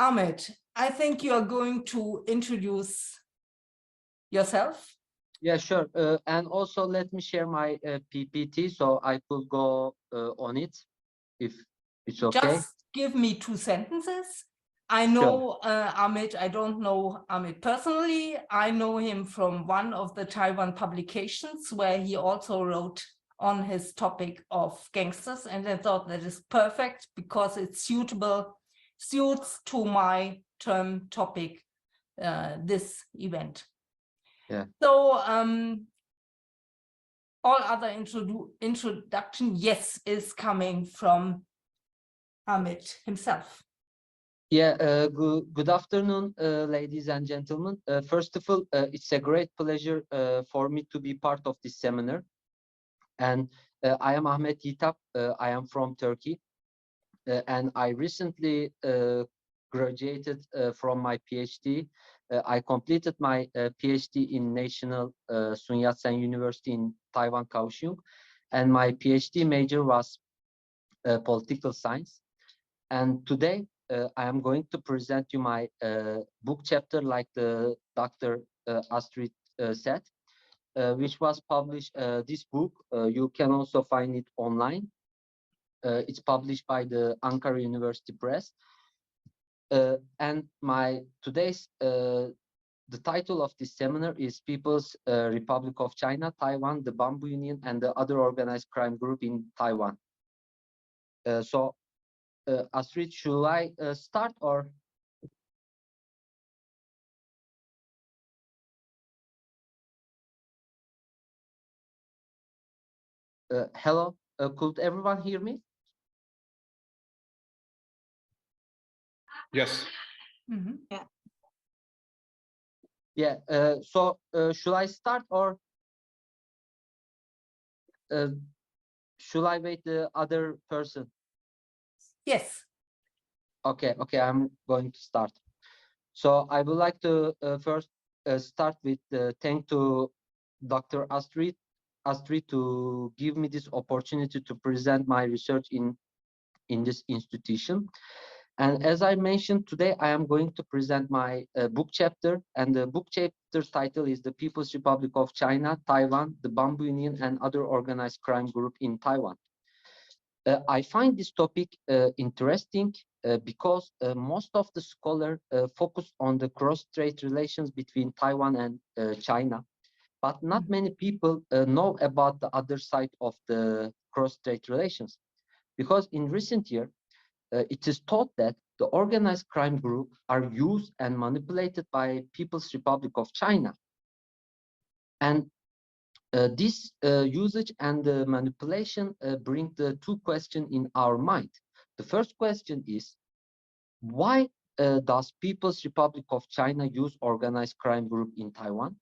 Ahmet, I think you are going to introduce yourself. Yeah, sure. And also let me share my PPT so I could go on it if it's okay. Just give me 2 sentences. I Sure. know Ahmet, I don't know Ahmet personally. I know him from one of the Taiwan publications where he also wrote on his topic of gangsters. And I thought that is perfect because it's suits to my term topic, this event. Yeah. So all other introduction, yes, is coming from Ahmet himself. Yeah, good afternoon, ladies and gentlemen. First of all, it's a great pleasure for me to be part of this seminar. And I am Ahmet Yitap. I am from Turkey. And I recently graduated from my PhD. I completed my PhD in National Sun Yat-sen University in Taiwan, Kaohsiung. And my PhD major was political science. And today, I am going to present you my book chapter, like the Dr. Astrid said, which was published. This book, you can also find it online. It's published by the Ankara University Press. And the title of this seminar is People's Republic of China, Taiwan, the Bamboo Union, and the other organized crime group in Taiwan. So Astrid, should I start or? Hello, could everyone hear me? Yes. Mm-hmm. Yeah. Yeah, so should I start or should I wait the other person? Yes. Okay, I'm going to start. So I would like to first start with thank to Dr. Astrid to give me this opportunity to present my research in this institution. And as I mentioned today, I am going to present my book chapter, and the book chapter title is The People's Republic of China, Taiwan, the Bamboo Union, and other organized crime group in Taiwan. I find this topic interesting because most of the scholars focus on the cross-strait relations between Taiwan and China, but not many people know about the other side of the cross-strait relations. Because in recent years, it is thought that the organized crime group are used and manipulated by People's Republic of China. And this usage and manipulation bring the 2 questions in our mind. The first question is, why does People's Republic of China use organized crime group in Taiwan?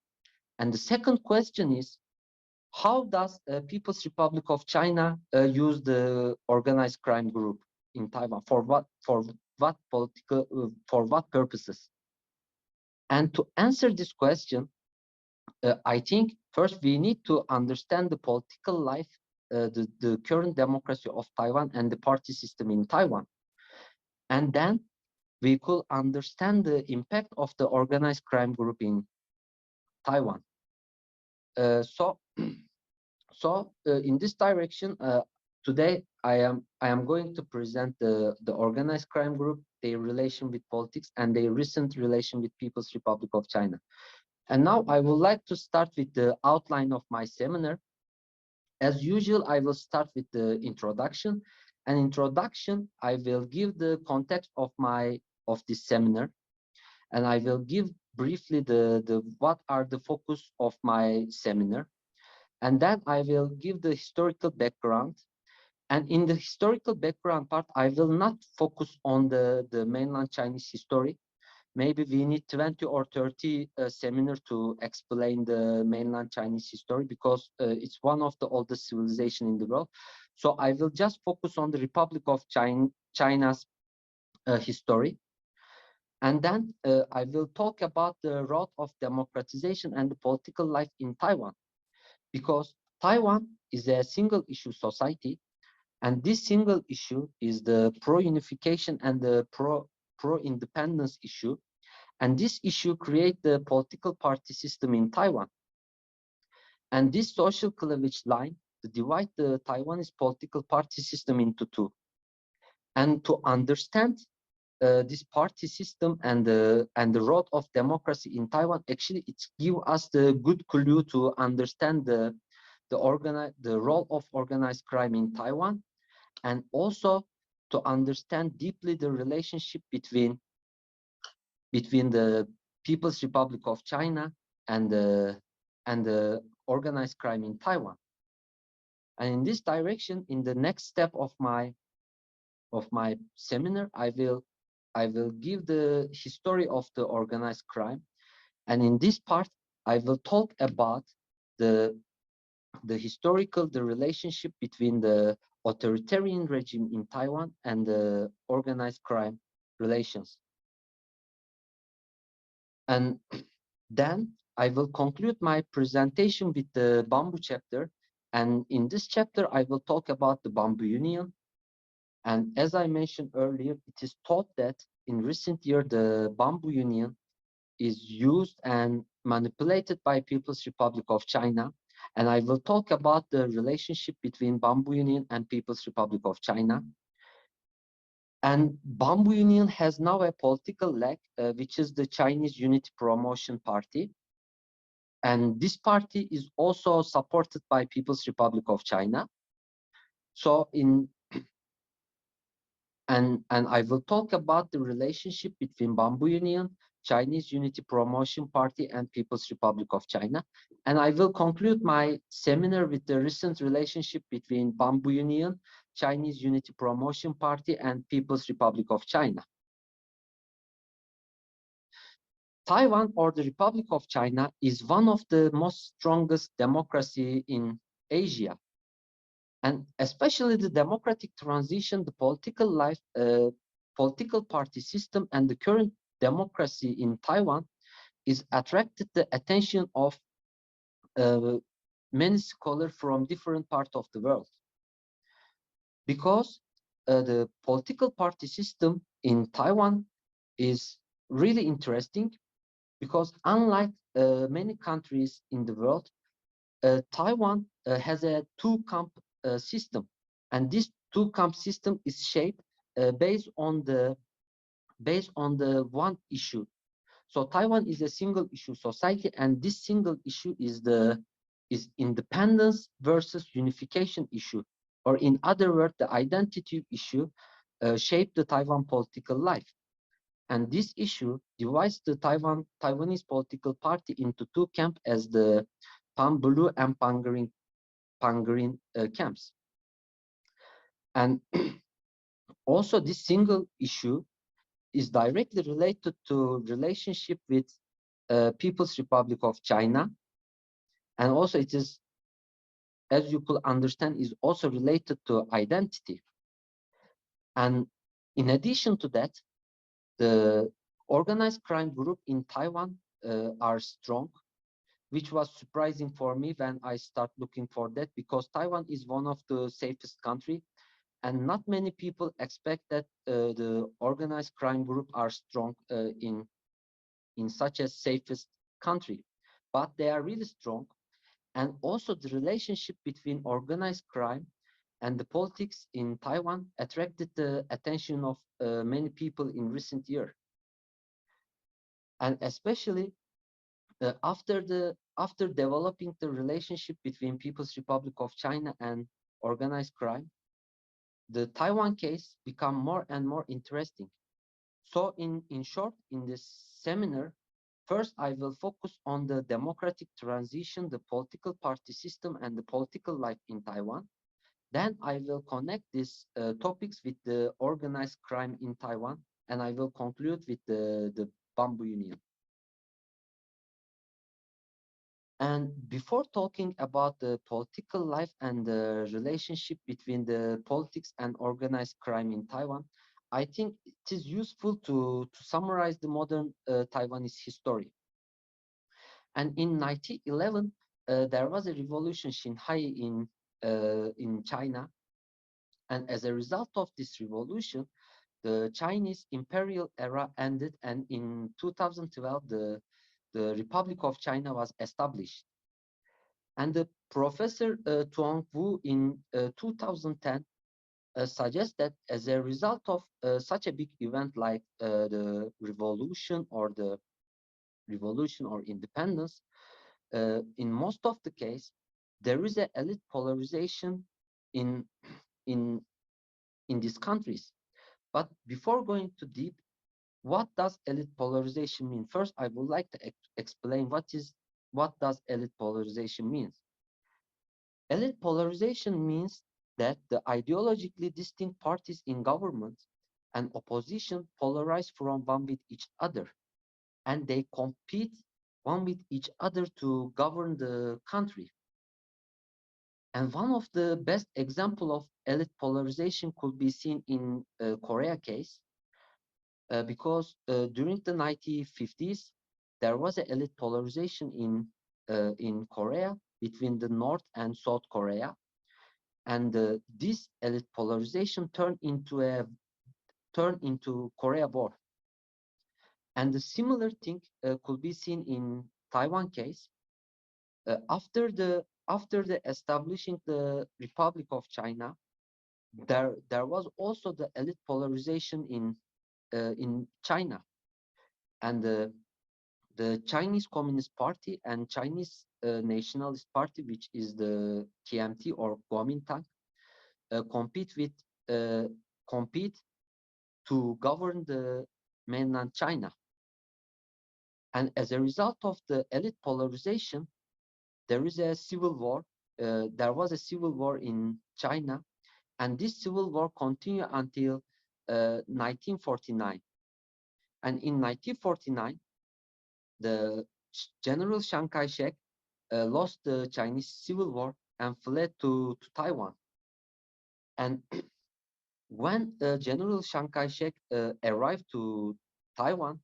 And the second question is, how does People's Republic of China use the organized crime group in Taiwan? For what purposes? And to answer this question, I think first we need to understand the political life, the current democracy of Taiwan and the party system in Taiwan. And then we could understand the impact of the organized crime group in Taiwan. So in this direction, today I am going to present the organized crime group, their relation with politics, and their recent relation with People's Republic of China. And now I would like to start with the outline of my seminar. As usual, I will start with the introduction. An introduction, I will give the context of this seminar, and I will give briefly what are the focus of my seminar. And then I will give the historical background. And in the historical background part, I will not focus on the mainland Chinese history. Maybe we need 20 or 30 seminars to explain the mainland Chinese history because it's one of the oldest civilization in the world. So I will just focus on the Republic of China's history. And then I will talk about the road of democratization and the political life in Taiwan. Because Taiwan is a single issue society, and this single issue is the pro-unification and the pro-independence issue, and this issue create the political party system in Taiwan. And this social cleavage line divide the Taiwanese political party system into two. And to understand this party system and the role of democracy in Taiwan, actually it give us the good clue to understand the role of organized crime in Taiwan, and also to understand deeply the relationship between the People's Republic of China and the organized crime in Taiwan. And in this direction, in the next step of my seminar, I will give the history of the organized crime, and in this part I will talk about the relationship between the authoritarian regime in Taiwan and the organized crime relations. And then I will conclude my presentation with the bamboo chapter, and in this chapter I will talk about the Bamboo Union. And as I mentioned earlier, it is thought that in recent years the Bamboo Union is used and manipulated by People's Republic of China. And I will talk about the relationship between Bamboo Union and People's Republic of China. And Bamboo Union has now a political leg, which is the Chinese Unity Promotion Party. And this party is also supported by People's Republic of China. So and I will talk about the relationship between Bamboo Union, Chinese Unity Promotion Party, and People's Republic of China. And I will conclude my seminar with the recent relationship between Bamboo Union, Chinese Unity Promotion Party, and People's Republic of China. Taiwan, or the Republic of China, is one of the most strongest democracy in Asia. And especially the democratic transition, the political life, political party system, and the current democracy in Taiwan is attracted the attention of many scholars from different parts of the world. Because the political party system in Taiwan is really interesting, because unlike many countries in the world, Taiwan has a two-camp system, and this two-camp system is shaped based on the one issue. So Taiwan is a single-issue society, and this single issue is independence versus unification issue, or in other words, the identity issue shaped the Taiwan political life. And this issue divides the Taiwanese political party into two camps, as the Pan Blue and Pan Green camps. And also this single issue is directly related to relationship with People's Republic of China. And also it is, as you could understand, is also related to identity. And in addition to that, the organized crime group in Taiwan are strong, which was surprising for me when I start looking for that, because Taiwan is one of the safest country, and not many people expect that the organized crime group are strong in such a safest country, but they are really strong. And also the relationship between organized crime and the politics in Taiwan attracted the attention of many people in recent years. And especially after developing the relationship between People's Republic of China and organized crime, the Taiwan case become more and more interesting. So in short, in this seminar, first I will focus on the democratic transition, the political party system, and the political life in Taiwan. Then I will connect these topics with the organized crime in Taiwan, and I will conclude with the Bamboo Union. And before talking about the political life and the relationship between the politics and organized crime in Taiwan, I think it is useful to summarize the modern Taiwanese history. And in 1911, there was a revolution Xinhai in China. And as a result of this revolution, the Chinese imperial era ended, and in 2012, the Republic of China was established. And the Professor Tuang Wu in 2010 suggests that as a result of such a big event like the revolution or independence, in most of the case, there is a elite polarization in in these countries. But before going too deep, what does elite polarization mean? First, I would like to explain what does elite polarization means. Elite polarization means that the ideologically distinct parties in government and opposition polarize from one with each other, and they compete one with each other to govern the country. And one of the best example of elite polarization could be seen in Korea case, because during the 1950s, there was an elite polarization in Korea between the North and South Korea. And this elite polarization turned into Korea War. And the similar thing could be seen in Taiwan case. After the establishing the Republic of China, there was also the elite polarization in China, and the Chinese Communist Party and Chinese Nationalist Party, which is the KMT or Kuomintang, compete to govern the mainland China. And as a result of the elite polarization, there is a civil war. There was a civil war in China, and this civil war continued until 1949. And in 1949, the General Chiang Kai-shek lost the Chinese civil war and fled to Taiwan. And when General Chiang Kai-shek arrived to Taiwan,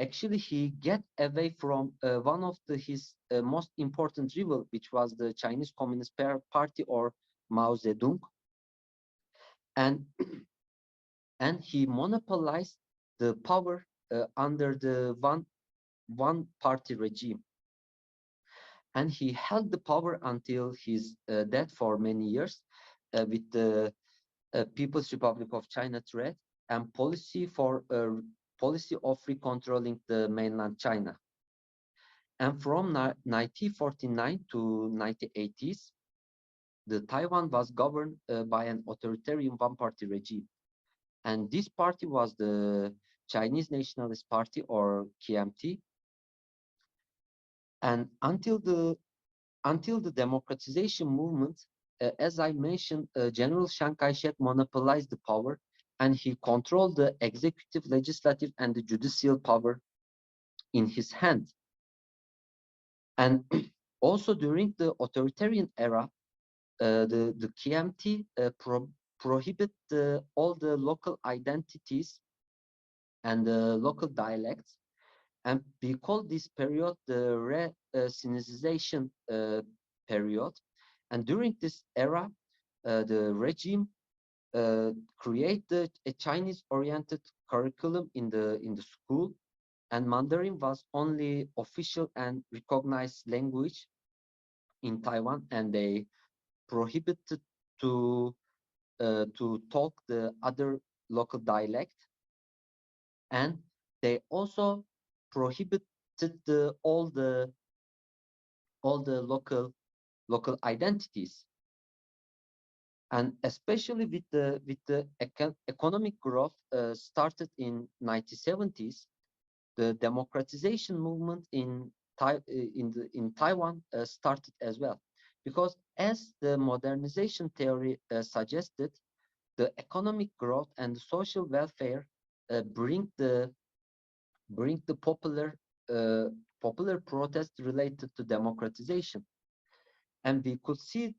actually he get away from one of his most important rival, which was the Chinese Communist Party or Mao Zedong, and and he monopolized the power under the one party regime, and he held the power until his death for many years with the People's Republic of China threat and policy of recontrolling the mainland China. And from 1949 to 1980s, the Taiwan was governed by an authoritarian one-party regime. And this party was the Chinese Nationalist Party or KMT. And until the democratization movement, as I mentioned, General Chiang Kai-shek monopolized the power, and he controlled the executive, legislative, and the judicial power in his hand. And also during the authoritarian era, the KMT prohibit all the local identities and the local dialects, and we call this period the re-Sinicization period. And during this era, the regime created a Chinese-oriented curriculum in the school, and Mandarin was only official and recognized language in Taiwan, and they prohibited to talk the other local dialect, and they also prohibited all the local identities. And especially with the economic growth started in 1970s, the democratization movement in Taiwan started as well, because as the modernization theory suggested, the economic growth and the social welfare bring the popular protest related to democratization. And we could see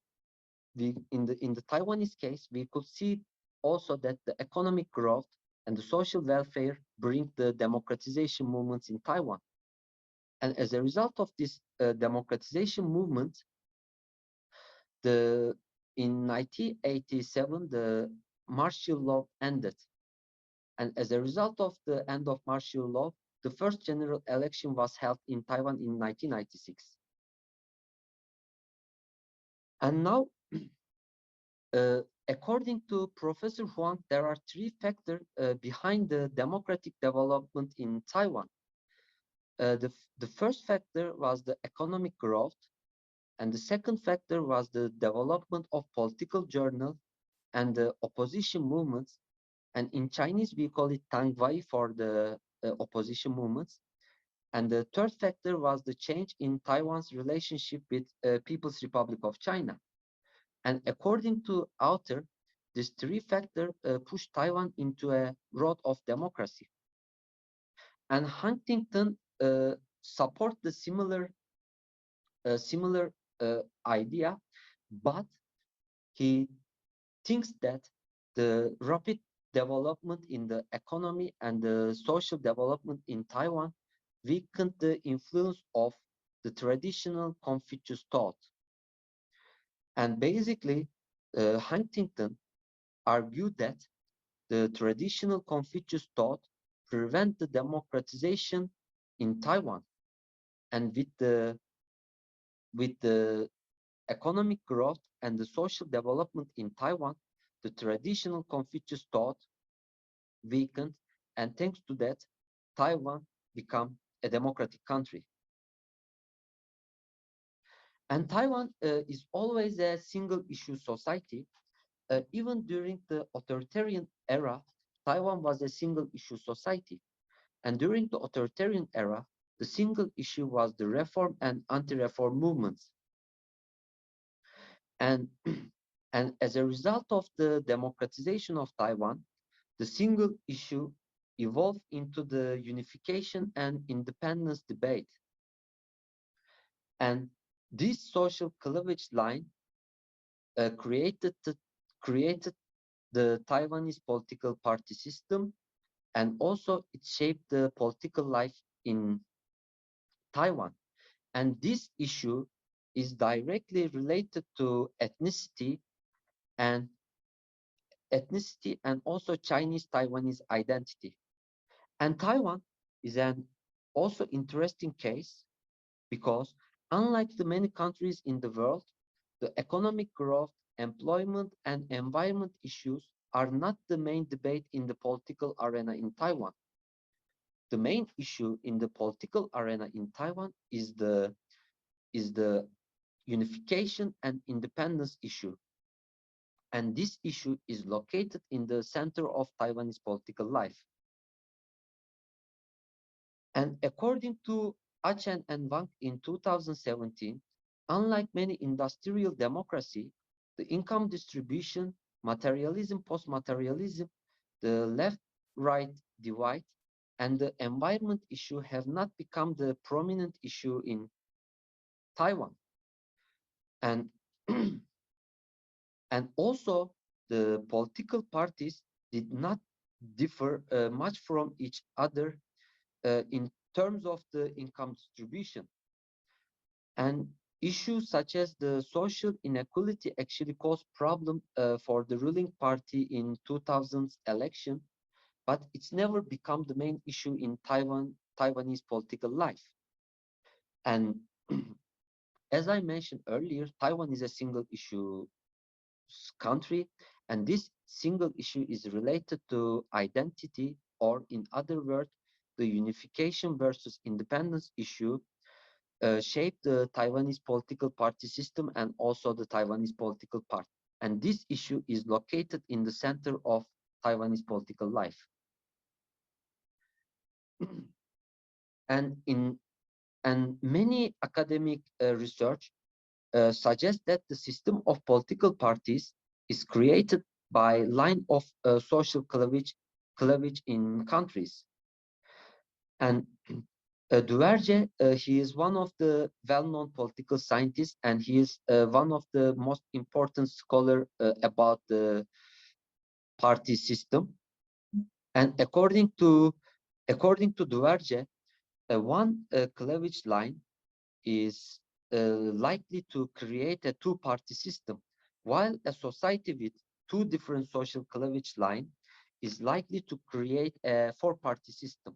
in the Taiwanese case, we could see also that the economic growth and the social welfare bring the democratization movements in Taiwan. And as a result of this democratization movement, in 1987, the martial law ended. And as a result of the end of martial law, the first general election was held in Taiwan in 1996. And now, according to Professor Huang, there are three factors behind the democratic development in Taiwan. The first factor was the economic growth, and the second factor was the development of political journals and the opposition movements. And in Chinese, we call it Tangwai for the opposition movements. And the third factor was the change in Taiwan's relationship with People's Republic of China. And according to author, these three factors pushed Taiwan into a road of democracy. And Huntington support the similar idea, but he thinks that the rapid development in the economy and the social development in Taiwan weakened the influence of the traditional Confucius thought. And basically, Huntington argued that the traditional Confucius thought prevent the democratization in Taiwan. And with the economic growth and the social development in Taiwan, the traditional Confucius thought weakened, and thanks to that, Taiwan became a democratic country. And Taiwan is always a single issue society. Even during the authoritarian era, Taiwan was a single issue society. And during the authoritarian era, the single issue was the reform and anti-reform movements. And, and as a result of the democratization of Taiwan, the single issue evolved into the unification and independence debate. And this social cleavage line created the Taiwanese political party system, and also it shaped the political life in Taiwan. And this issue is directly related to ethnicity and also Chinese Taiwanese identity. And Taiwan is an also interesting case because unlike the many countries in the world, the economic growth, employment, and environment issues are not the main debate in the political arena in Taiwan. The main issue in the political arena in Taiwan is the unification and independence issue. And this issue is located in the center of Taiwanese political life. And according to Achen and Wang in 2017, unlike many industrial democracy, the income distribution, materialism, post-materialism, the left-right divide, and the environment issue have not become the prominent issue in Taiwan. And, and also, the political parties did not differ much from each other in terms of the income distribution. And issues such as the social inequality actually caused problem for the ruling party in 2000's election, but it's never become the main issue in Taiwanese political life. And as I mentioned earlier, Taiwan is a single issue country, and this single issue is related to identity, or in other words, the unification versus independence issue shaped the Taiwanese political party system and also the Taiwanese political party. And this issue is located in the center of Taiwanese political life. And many academic research suggests that the system of political parties is created by line of social cleavage in countries. And Duverger, he is one of the well-known political scientists, and he is one of the most important scholar about the party system. And according to Duverger, one cleavage line is likely to create a two-party system, while a society with two different social cleavage line is likely to create a four-party system.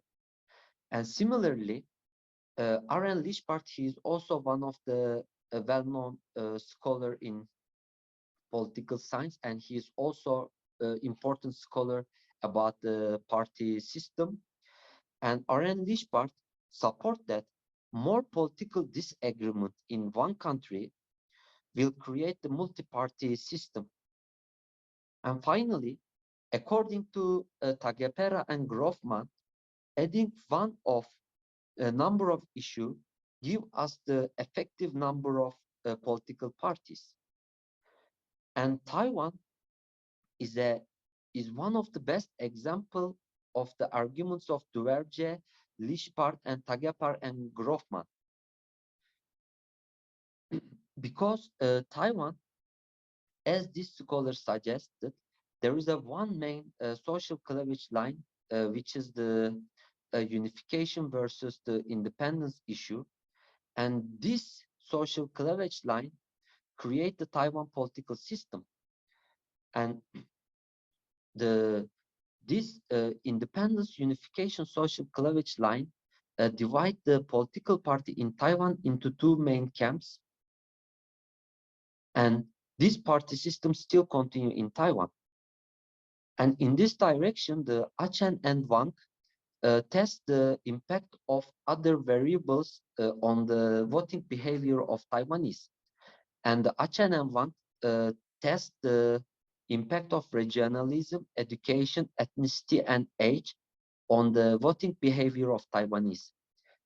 And similarly, R.N. Lischbart, he is also one of the well-known scholar in political science, and he is also important scholar about the party system. And R.N. Lischbart support that more political disagreement in one country will create the multi-party system. And finally, according to Tagepera and Groffman, adding one of a number of issues give us the effective number of political parties. And Taiwan is one of the best example of the arguments of Duverger, Lischbart, and Tagepar and Groffman. Because Taiwan, as this scholar suggested, there is a one main social cleavage line, which is the unification versus the independence issue. And this social cleavage line create the Taiwan political system. And this independence unification social cleavage line divide the political party in Taiwan into two main camps. And this party system still continue in Taiwan. And in this direction, the Achen and Wang test the impact of other variables on the voting behavior of Taiwanese. And the Achen and Wang test the impact of regionalism, education, ethnicity, and age on the voting behavior of Taiwanese.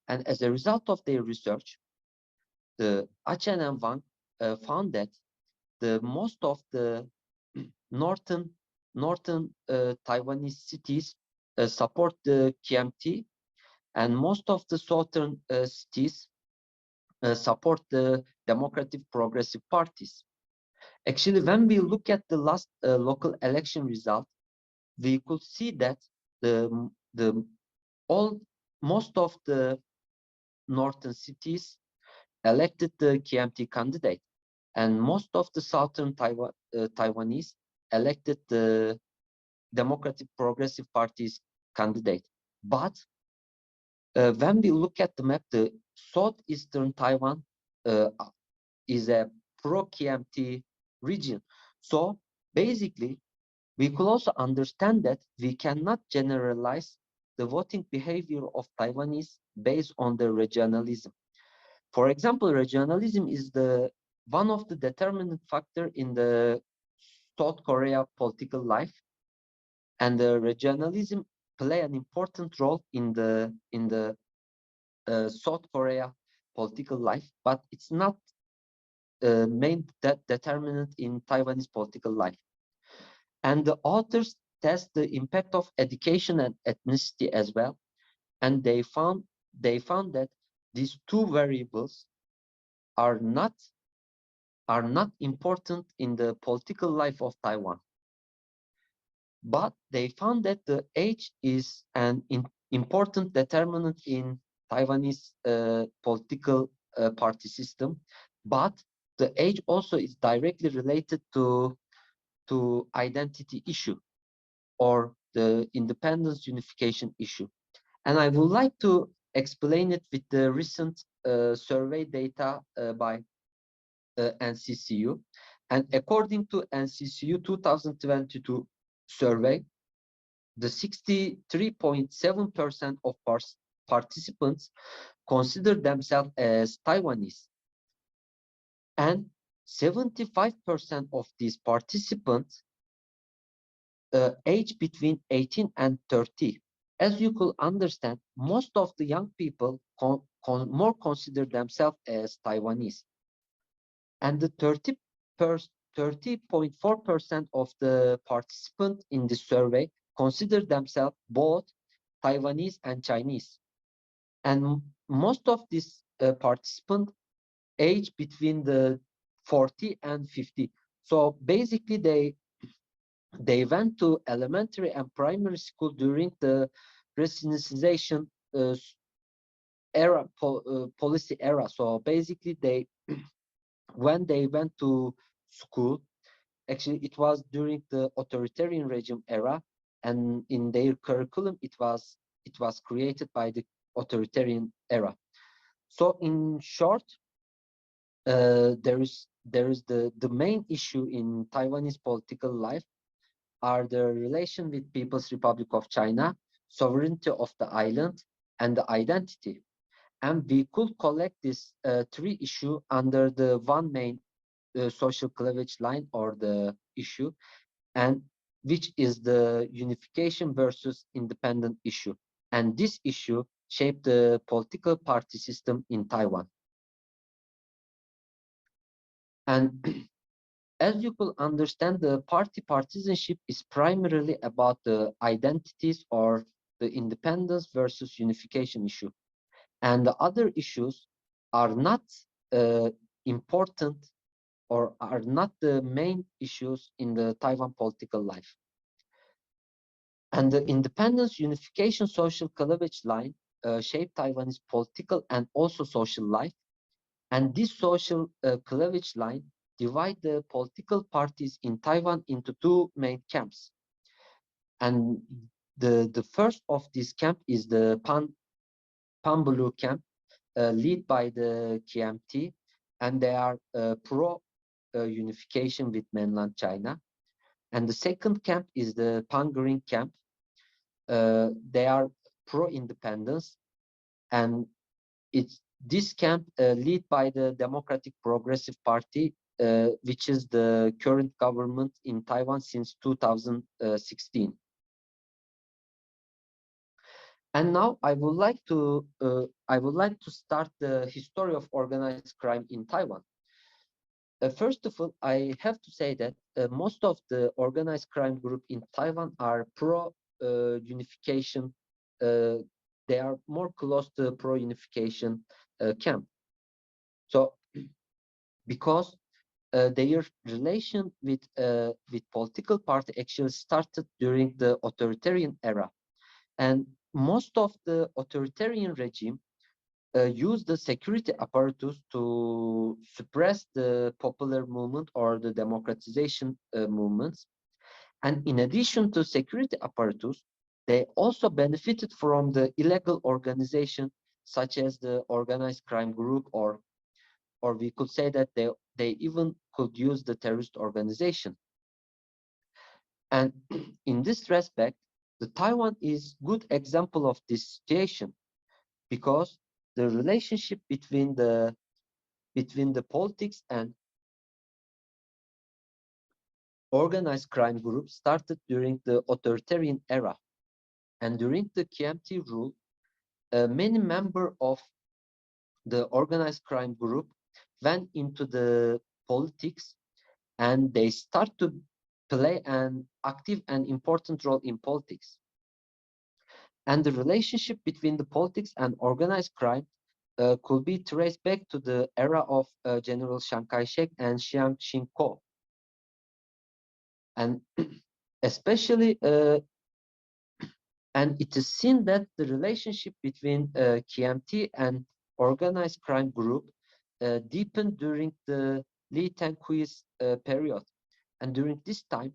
And as a result of their research, the Achen and Wang found that the most of the northern Taiwanese cities support the KMT, and most of the southern cities support the democratic progressive parties. Actually, when we look at the last local election result, we could see that most of the northern cities elected the KMT candidate, and most of the southern Taiwanese elected the Democratic Progressive Party's candidate. But when we look at the map, the southeastern Taiwan is a pro-KMT region. So basically, we could also understand that we cannot generalize the voting behavior of Taiwanese based on the regionalism. For example, regionalism is one of the determinant factor in the South Korea political life, and the regionalism play an important role in the South Korea political life, but it's not main determinant in Taiwanese political life. And the authors test the impact of education and ethnicity as well, and they found that these two variables are not important in the political life of Taiwan. But they found that the age is an important determinant in Taiwanese political party system, but the age also is directly related to identity issue or the independence unification issue. And I would like to explain it with the recent survey data by NCCU. And according to NCCU 2022 survey, the 63.7% of participants consider themselves as Taiwanese. And 75% of these participants age between 18 and 30. As you could understand, most of the young people more consider themselves as Taiwanese. And the 30.4% of the participants in the survey consider themselves both Taiwanese and Chinese. And most of these participants age between the 40 and 50. So basically they went to elementary and primary school during the Renaissance era, policy era. So basically when they went to school, actually it was during the authoritarian regime era, and in their curriculum it was created by the authoritarian era. So in short, there is the main issue in Taiwanese political life are the relation with People's Republic of China, sovereignty of the island, and the identity. And we could collect this three issue under the one main social cleavage line or the issue, and which is the unification versus independent issue. And this issue shaped the political party system in Taiwan. And as you could understand, the party partisanship is primarily about the identities or the independence versus unification issue. And the other issues are not important or are not the main issues in the Taiwan political life. And the independence unification social cleavage line shaped Taiwanese political and also social life. And this social cleavage line divide the political parties in Taiwan into two main camps. And the first of this camp is the Panbulu camp, led by the KMT, and they are pro-unification with mainland China. And the second camp is the Pan-Green camp. They are pro-independence, and it's this camp led by the Democratic Progressive Party, which is the current government in Taiwan since 2016. And now I would like to start the history of organized crime in Taiwan. First of all, I have to say that most of the organized crime group in Taiwan are pro-unification. They are more close to pro-unification camp. So, because their relation with political party actually started during the authoritarian era, and most of the authoritarian regime use the security apparatus to suppress the popular movement or the democratization movements. And in addition to security apparatus, they also benefited from the illegal organization, such as the organized crime group, or we could say that they even could use the terrorist organization. And in this respect, the Taiwan is good example of this situation, because the relationship between the politics and organized crime groups started during the authoritarian era. And during the KMT rule, many members of the organized crime group went into the politics, and they start to play an active and important role in politics. And the relationship between the politics and organized crime could be traced back to the era of General Chiang Kai-shek and Chiang Ching-kuo. And especially, and it is seen that the relationship between KMT and organized crime group deepened during the Lee Teng-hui's period. And during this time,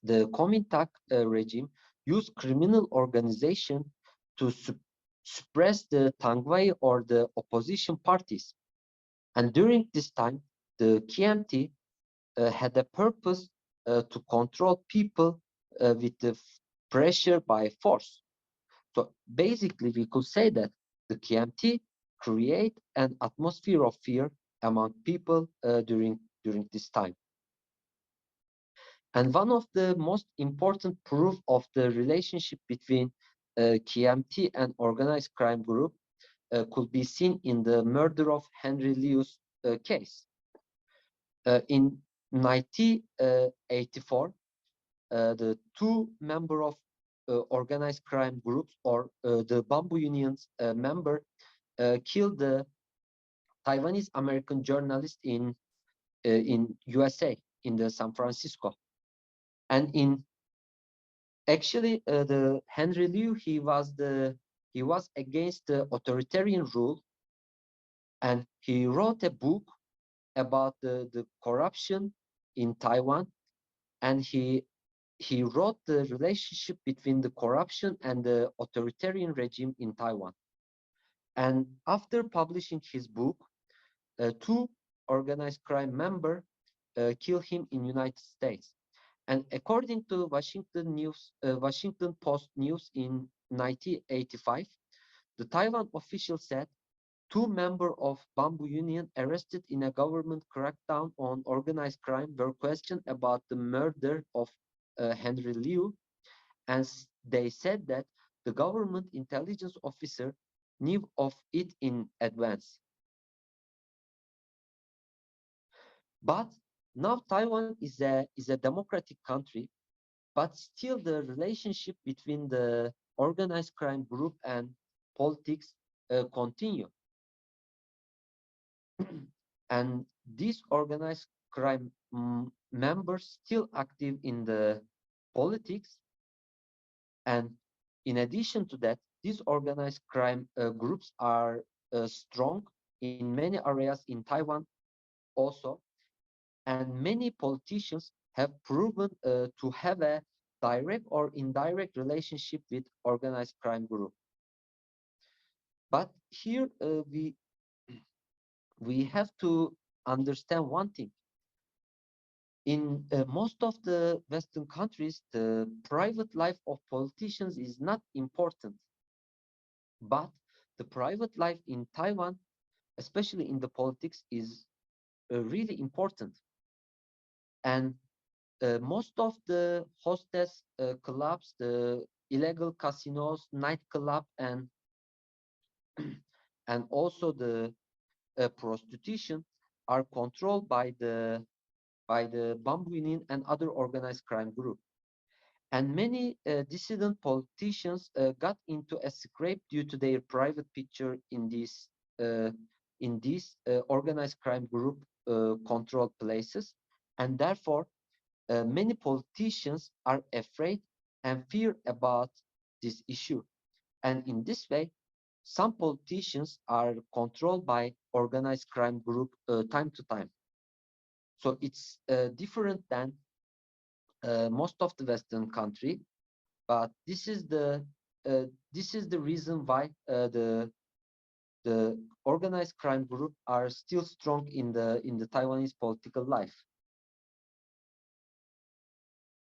the Kuomintang regime used criminal organization to suppress the Tangwai or the opposition parties. And during this time, the KMT had a purpose to control people with the pressure by force. So basically, we could say that the KMT create an atmosphere of fear among people during this time. And one of the most important proof of the relationship between KMT and organized crime group could be seen in the murder of Henry Liu's case. In 1984, the two members of organized crime groups, or the Bamboo Union's member, killed the Taiwanese American journalist in USA, in the San Francisco. And actually the Henry Liu, he was against the authoritarian rule, and he wrote a book about the corruption in Taiwan, and he he wrote the relationship between the corruption and the authoritarian regime in Taiwan. And after publishing his book, two organized crime members killed him in United States. And according to Washington Post News in 1985, the Taiwan official said two members of Bamboo Union arrested in a government crackdown on organized crime were questioned about the murder of Henry Liu, and they said that the government intelligence officer knew of it in advance. But now Taiwan is a democratic country, but still the relationship between the organized crime group and politics continue. And these organized crime members still active in the politics. And in addition to that, these organized crime groups are strong in many areas in Taiwan also. And many politicians have proven to have a direct or indirect relationship with organized crime group. But here we have to understand one thing. In most of the Western countries, the private life of politicians is not important. But the private life in Taiwan, especially in the politics, is really important. And most of the hostess clubs, the illegal casinos, nightclub, and and also the prostitution are controlled by the Bamboo Union and other organized crime group. And many dissident politicians got into a scrape due to their private picture in these organized crime group controlled places, and therefore many politicians are afraid and fear about this issue. And in this way, some politicians are controlled by organized crime group time to time. So it's different than most of the Western country, but this is the reason why the organized crime group are still strong in the Taiwanese political life.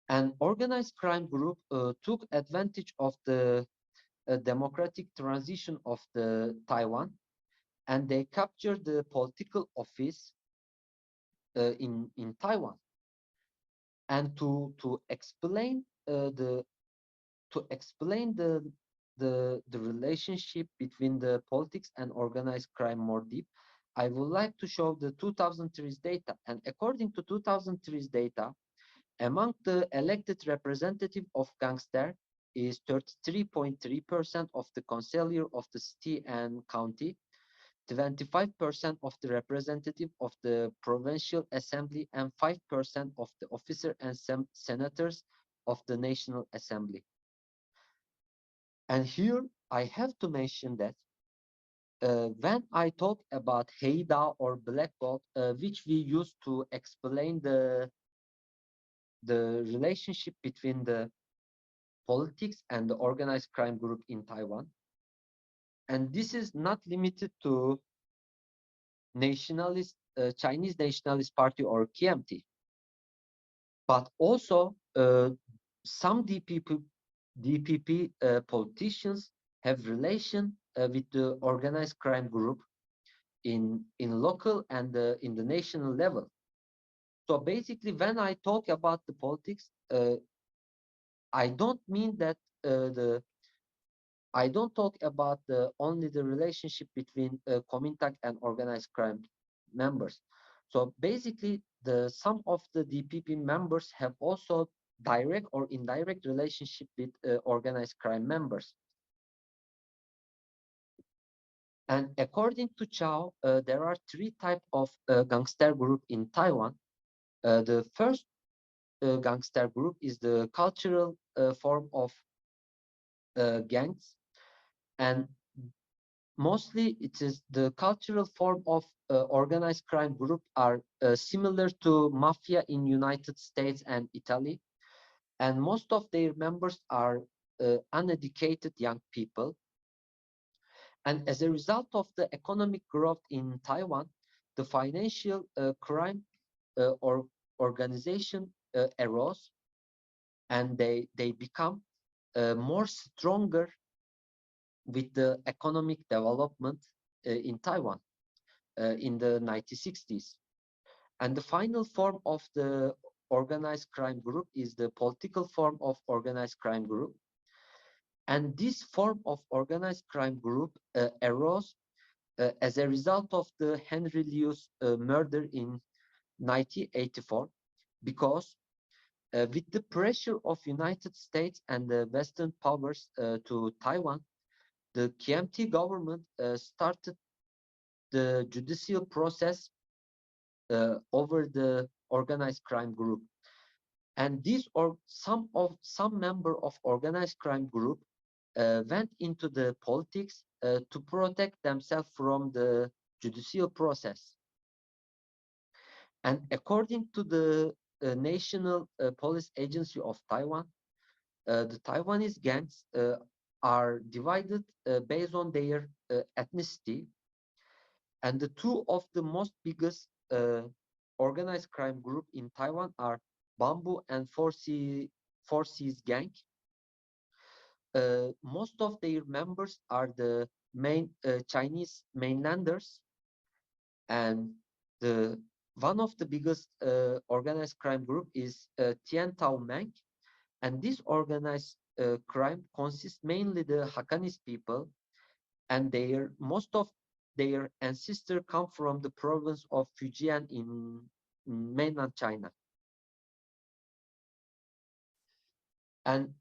An organized crime group took advantage of the democratic transition of the Taiwan, and they captured the political office in Taiwan. And to explain the relationship between the politics and organized crime more deep, I would like to show the 2003's data. And according to 2003's data, among the elected representative of gangster is 33.3% of the consigliere of the city and county, 25% of the representative of the provincial assembly, and 5% of the officer and senators of the National Assembly. And here I have to mention that when I talk about Heida or black gold, which we use to explain the relationship between the politics and the organized crime group in Taiwan, and this is not limited to nationalist Chinese Nationalist Party or KMT, but also some DPP politicians have relation with the organized crime group in local and in the national level. So basically, when I talk about the politics, I don't mean that I don't talk about only the relationship between Komintang and organized crime members. So basically, some of the DPP members have also direct or indirect relationship with organized crime members. And according to Chow, there are three types of gangster group in Taiwan. The first gangster group is the cultural form of gangs, and mostly it is the cultural form of organized crime group are similar to mafia in United States and Italy. and most of their members are uneducated young people. And as a result of the economic growth in Taiwan, the financial crime or organization arose, and they become more stronger with the economic development in Taiwan in the 1960s. And the final form of the organized crime group is the political form of organized crime group. And this form of organized crime group arose as a result of the Henry Liu's murder in 1984, because with the pressure of United States and the Western powers to Taiwan, the KMT government started the judicial process over the organized crime group. And these or some member of organized crime group went into the politics to protect themselves from the judicial process. And according to the National Police Agency of Taiwan, the Taiwanese gangs are divided based on their ethnicity, and the two of the most biggest organized crime group in Taiwan are Bamboo and 4C's gang. Most of their members are the main Chinese mainlanders, and the one of the biggest organized crime group is Tian Tao Meng, and this organized crime consists mainly the Hakkanese people, and most of their ancestors come from the province of Fujian in mainland China. And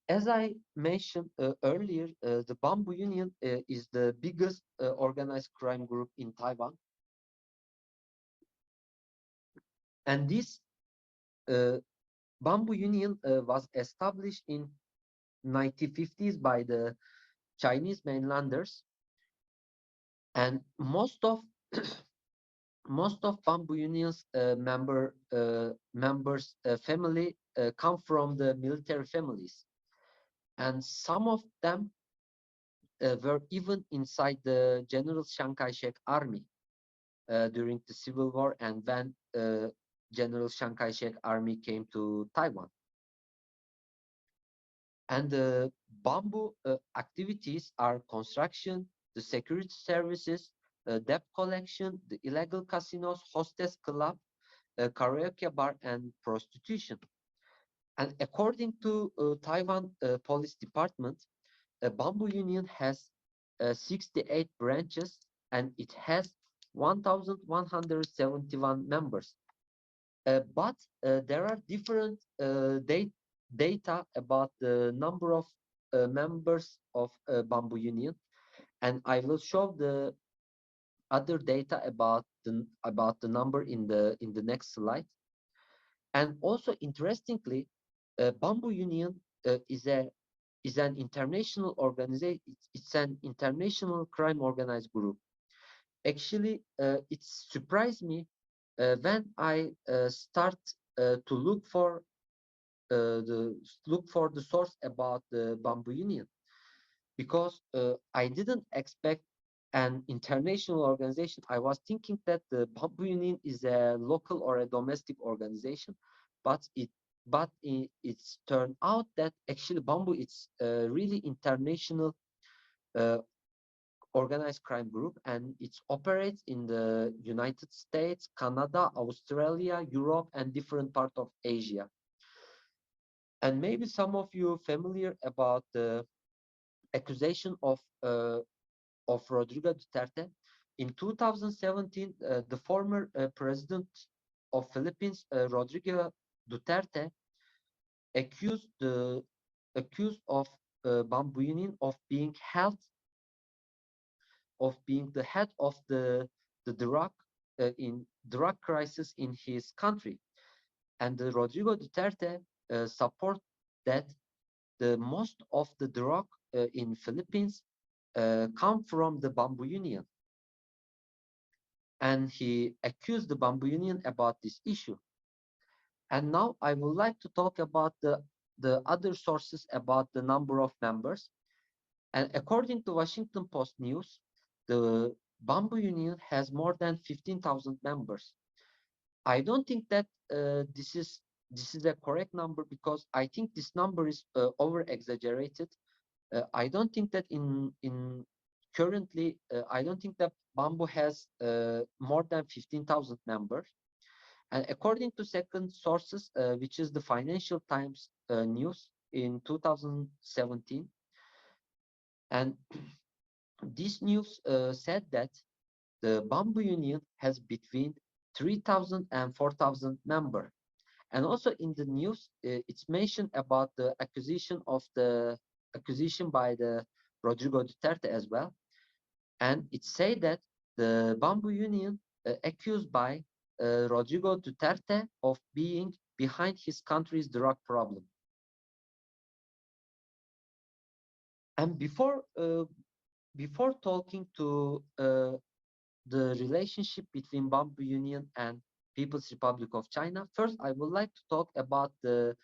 as I mentioned earlier, the Bamboo Union is the biggest organized crime group in Taiwan. And this Bamboo Union was established in 1950s by the Chinese mainlanders, and most of Bamboo Union's members family come from the military families, and some of them were even inside the General Chiang Kai-shek army during the Civil War, and when General Chiang Kai-shek army came to Taiwan. And the Bamboo activities are construction, the security services, debt collection, the illegal casinos, hostess club, karaoke bar, and prostitution. And according to Taiwan Police Department, Bamboo Union has 68 branches, and it has 1,171 members. But there are different data about the number of members of Bamboo Union, and I will show the other data about the number in the next slide. And also interestingly, Bamboo Union is an international organization. It's an international crime organized group. Actually, it surprised me when I start to look for the source about the Bamboo Union, because I didn't expect an international organization. I was thinking that the Bamboo Union is a local or a domestic organization, but it's turned out that actually Bamboo is a really international organized crime group, and it operates in the United States, Canada, Australia, Europe, and different parts of Asia. And maybe some of you familiar about the accusation of Rodrigo Duterte. In 2017, the former president of Philippines, Rodrigo Duterte, accused of Bamboo Union of being the head of the drug crisis in his country. And Rodrigo Duterte support that the most of the drug in Philippines come from the Bamboo Union, and he accused the Bamboo Union about this issue. And now I would like to talk about the the other sources about the number of members. And according to Washington Post News, the Bamboo Union has more than 15,000 members. I don't think that this is a correct number, because I think this number is over exaggerated. I don't think that currently I don't think that Bamboo has more than 15,000 members. And according to second sources, which is the Financial Times news in 2017, and this news said that the Bamboo Union has between 3,000 and 4,000 members. And also in the news, it's mentioned about the acquisition by the Rodrigo Duterte as well. And it say that the Bamboo Union accused by Rodrigo Duterte of being behind his country's drug problem. And before talking to the relationship between Bamboo Union and People's Republic of China, first I would like to talk about the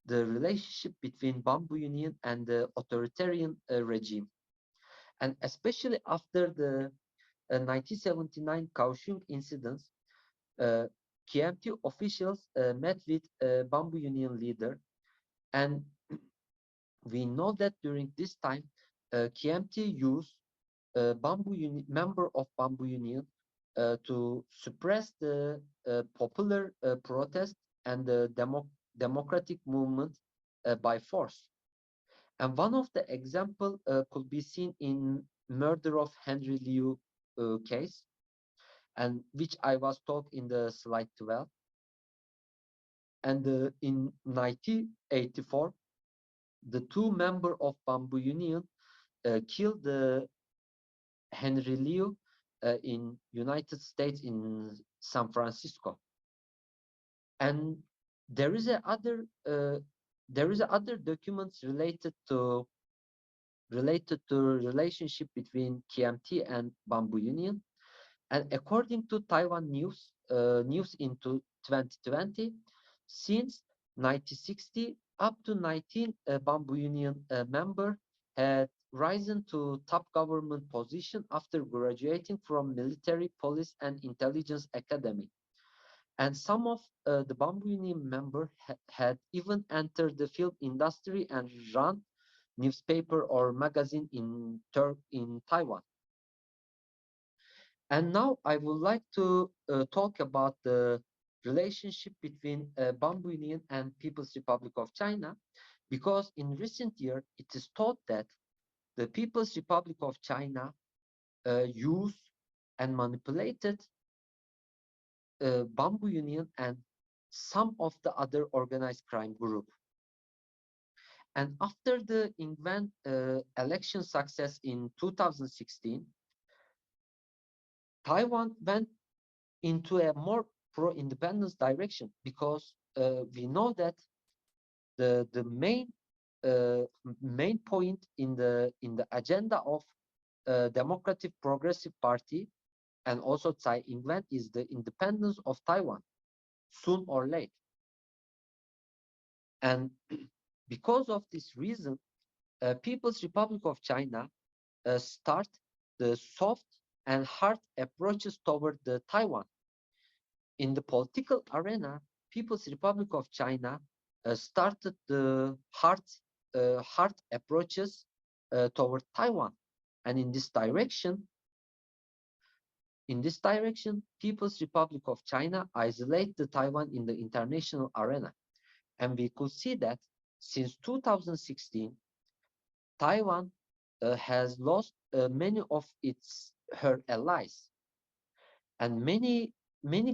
relationship between Bamboo Union and the authoritarian regime. And especially after the 1979 Kaohsiung incidents, KMT officials met with Bamboo Union leader, and we know that during this time, KMT used member of Bamboo Union to suppress the popular protest and the democratic movement by force. And one of the example could be seen in murder of Henry Liu case, and which I was taught in the slide 12. And in 1984, the two members of Bamboo Union killed Henry Liu in United States in San Francisco. And there is other documents related to relationship between KMT and Bamboo Union. And according to Taiwan news in 2020, since 1960 up to 19 Bamboo Union member had risen to top government position after graduating from military, police, and intelligence academy. And some of the Bamboo Union member had even entered the film industry and run newspaper or magazine in Taiwan. And now I would like to talk about the relationship between Bamboo Union and People's Republic of China, because in recent years it is thought that the People's Republic of China used and manipulated Bamboo Union and some of the other organized crime group. And after the election success in 2016, Taiwan went into a more pro-independence direction, because we know that the main point in the agenda of Democratic Progressive Party and also Tsai Ing-wen is the independence of Taiwan, soon or late. And because of this reason, People's Republic of China start the soft and hard approaches toward the Taiwan. In the political arena, People's Republic of China started the hard approaches toward Taiwan. And in this direction, People's Republic of China isolate the Taiwan in the international arena. And we could see that since 2016, Taiwan has lost many of her allies, and many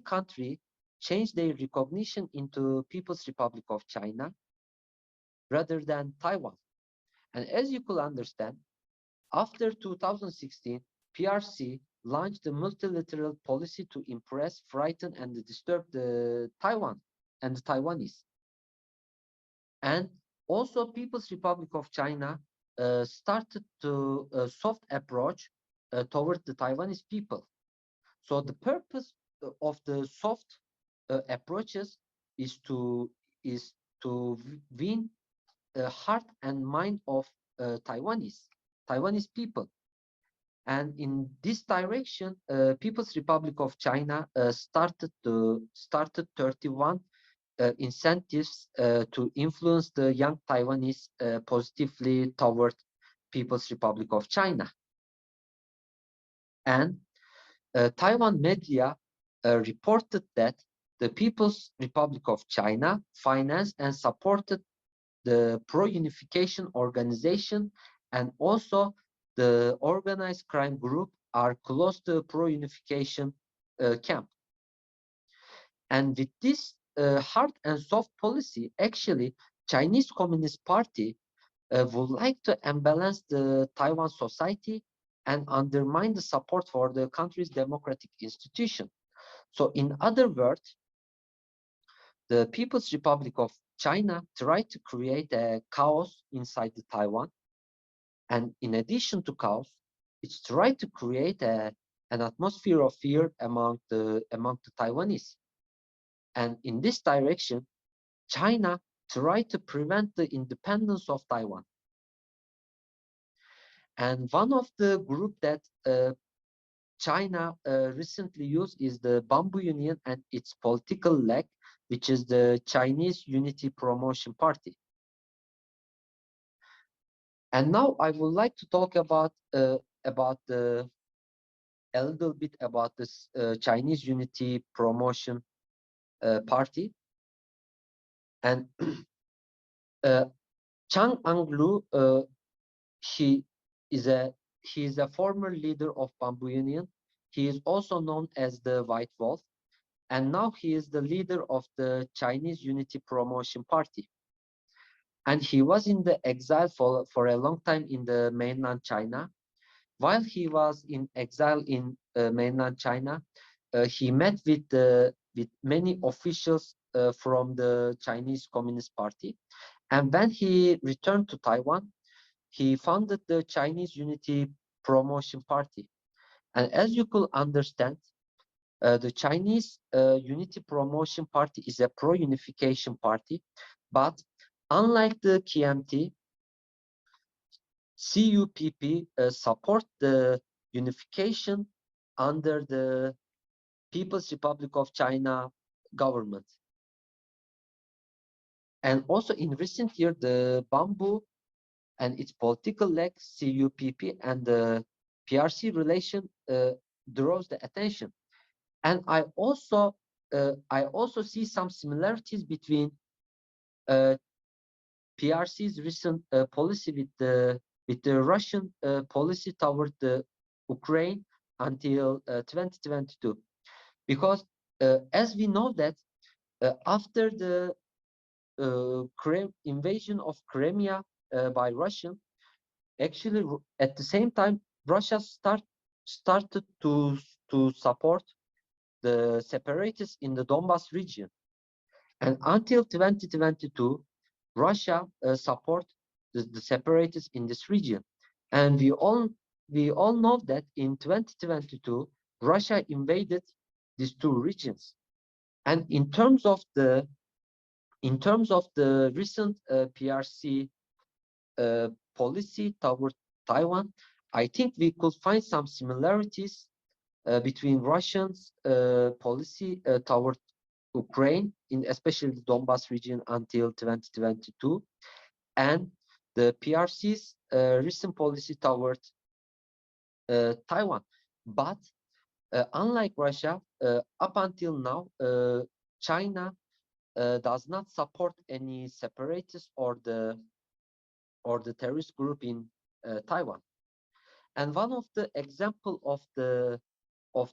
countries changed their recognition into People's Republic of China rather than Taiwan. And as you could understand, after 2016, PRC launched a multilateral policy to impress, frighten, and disturb the Taiwan and the Taiwanese. And also People's Republic of China started to soft approach toward the Taiwanese people. So the purpose of the soft approaches is win heart and mind of Taiwanese people. And in this direction, People's Republic of China started 31 incentives to influence the young Taiwanese positively toward People's Republic of China. And Taiwan media reported that the People's Republic of China financed and supported the pro-unification organization, and also the organized crime group are close to pro-unification camp. And with this hard and soft policy, actually, Chinese Communist Party would like to imbalance the Taiwan society and undermine the support for the country's democratic institution. So in other words, the People's Republic of China tried to create a chaos inside the Taiwan. And in addition to chaos, it's tried to create an atmosphere of fear among the Taiwanese. And in this direction, China tried to prevent the independence of Taiwan. And one of the group that China recently used is the Bamboo Union and its political leg, which is the Chinese Unity Promotion Party. And now I would like to talk about a little bit about this Chinese Unity Promotion Party. And Chang Anglu, he is a former leader of Bamboo Union. He is also known as the White Wolf, and now he is the leader of the Chinese Unity Promotion Party. And he was in the exile for a long time in the mainland China. While he was in exile in mainland China, he met with many officials from the Chinese Communist Party. And when he returned to Taiwan, he founded the Chinese Unity Promotion Party. And as you could understand, the Chinese Unity Promotion Party is a pro-unification party, but unlike the KMT, CUPP support the unification under the People's Republic of China government. And also in recent years, the Bamboo and its political leg, CUPP, and the PRC relation draws the attention. And I also see some similarities between PRC's recent policy with the Russian policy toward the Ukraine until 2022, because as we know that after the invasion of Crimea by Russian, actually at the same time Russia started to support the separatists in the Donbas region, and until 2022 Russia support the separatists in this region. And we all know that in 2022 Russia invaded these two regions. And in terms of the recent PRC policy toward Taiwan, I think we could find some similarities between Russians policy toward Ukraine, especially the Donbas region until 2022, and the PRC's recent policy toward Taiwan. But unlike Russia, up until now, China does not support any separatists or the terrorist group in Taiwan. And one of the example of the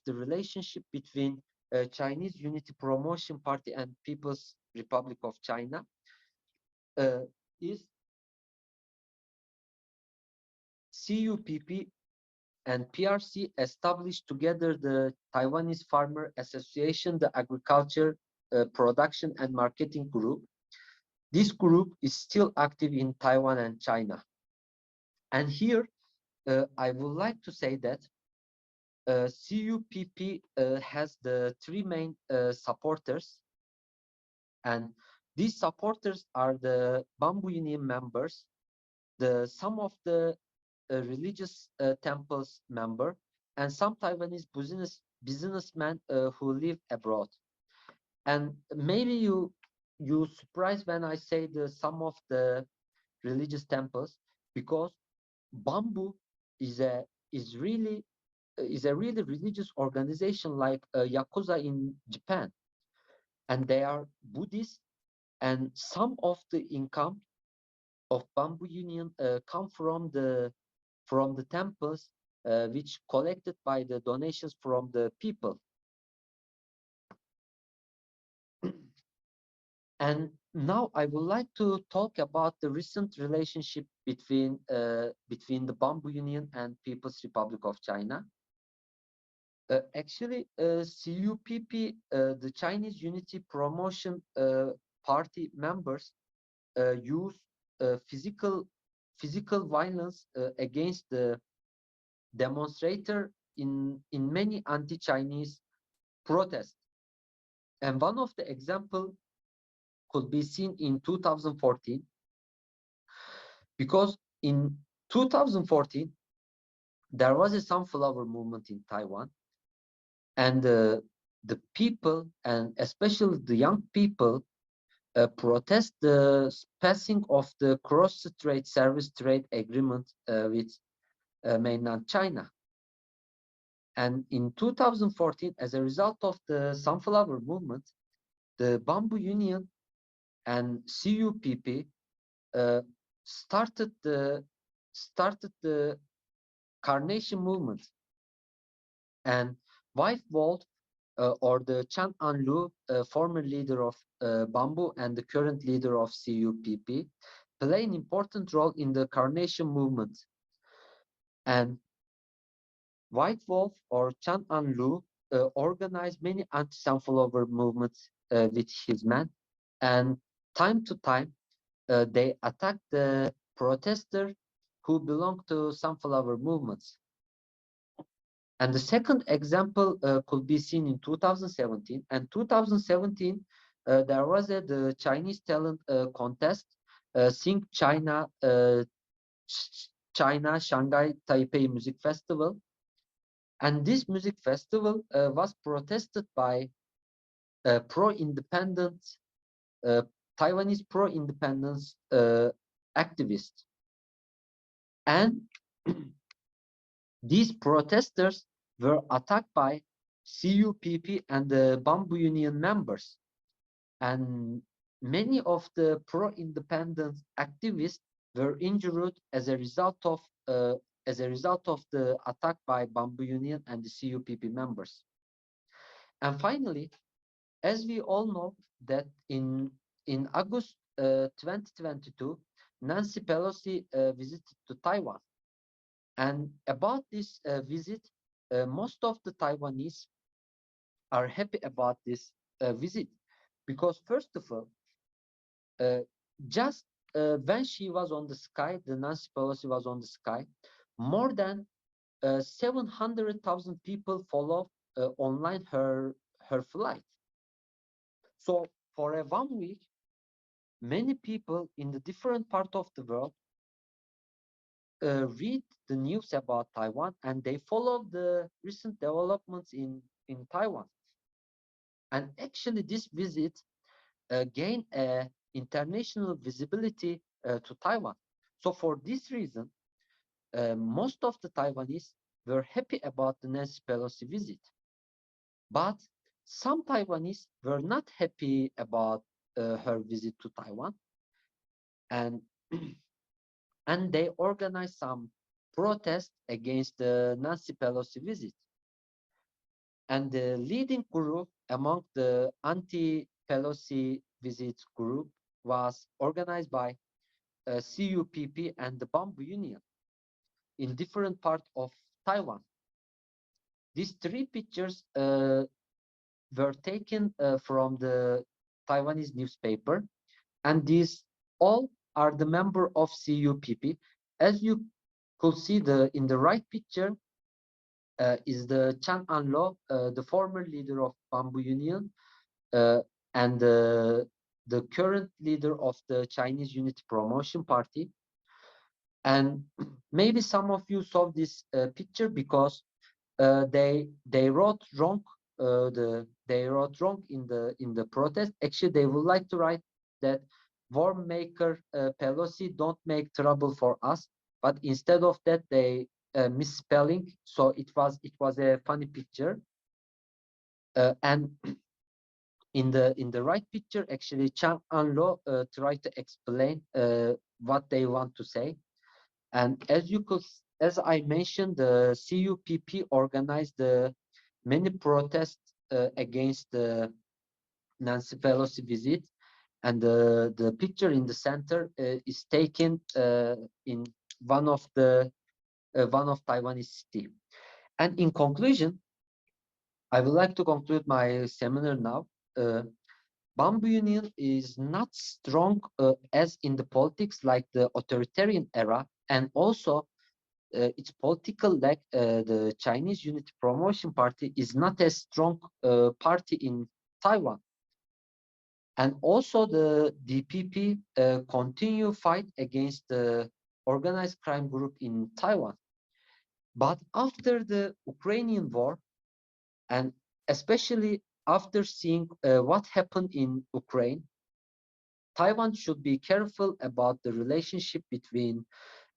relationship between Chinese Unity Promotion Party and People's Republic of China is CUPP and PRC established together the Taiwanese Farmer Association, the Agriculture Production and Marketing Group. This group is still active in Taiwan and China. And here I would like to say that CUPP has the three main supporters, and These supporters are the Bamboo Union members, some of the religious temples member, and some Taiwanese businessmen who live abroad. And maybe you surprised when I say some of the religious temples, because Bamboo is a is really is a really religious organization like Yakuza in Japan, and they are Buddhist, and some of the income of Bamboo Union come from the temples which collected by the donations from the people. And now I would like to talk about the recent relationship between the Bamboo Union and People's Republic of China. Actually, CUPP, the Chinese Unity Promotion Party members, use physical violence against the demonstrator in many anti-Chinese protests. And one of the example could be seen in 2014, because in 2014 there was a sunflower movement in Taiwan, and the people, and especially the young people, protest the passing of the cross-strait service trade agreement with mainland China. And in 2014, as a result of the sunflower movement, the Bamboo Union and CUPP started the Carnation movement. And White Wolf, or the Chan Anlu, former leader of Bamboo and the current leader of CUPP, play an important role in the Carnation movement. And White Wolf, or Chan Anlu, organized many anti-sunflower movements with his men, and time to time they attacked the protesters who belonged to sunflower movements. And the second example could be seen in 2017. And 2017, there was the Chinese talent contest, Sing China, China Shanghai Taipei Music Festival. And this music festival was protested by pro-independence, Taiwanese pro-independence activists. And these protesters were attacked by CUPP and the Bamboo Union members. And many of the pro-independence activists were injured as a result of the attack by Bamboo Union and the CUPP members. And finally, as we all know, that in August 2022, Nancy Pelosi visited to Taiwan. And about this visit, most of the Taiwanese are happy about this visit, because first of all, just when she was on the sky, the Nancy Pelosi was on the sky, more than 700,000 people followed online her flight. So for a 1 week, many people in the different part of the world read the news about Taiwan, and they follow the recent developments in Taiwan. And actually, this visit gained international visibility to Taiwan. So for this reason, most of the Taiwanese were happy about the Nancy Pelosi visit. But some Taiwanese were not happy about her visit to Taiwan, and and they organized some protests against the Nancy Pelosi visit. And the leading group among the anti-Pelosi visit group was organized by CUPP and the Bamboo Union in different parts of Taiwan. These three pictures were taken from the Taiwanese newspaper, and these all are the member of CUPP. As you could see, in the right picture is the Chan Anlo, the former leader of Bamboo Union, and the current leader of the Chinese Unity Promotion Party. And maybe some of you saw this picture because they wrote wrong. They wrote wrong in the protest. Actually, they would like to write that war maker Pelosi don't make trouble for us, but instead of that they misspelling. So it was a funny picture. And in the right picture, actually, Chang Anlo tried to explain what they want to say. And as I mentioned, the CUPP organized many protests against the Nancy Pelosi visit, and the picture in the center is taken in one of Taiwanese city. And in conclusion, I would like to conclude my seminar now. Bamboo Union is not strong as in the politics like the authoritarian era, and also its political leg, the Chinese Unity Promotion Party, is not a strong party in Taiwan. And also the DPP continue fight against the organized crime group in Taiwan. But after the Ukrainian war, and especially after seeing what happened in Ukraine, Taiwan should be careful about the relationship between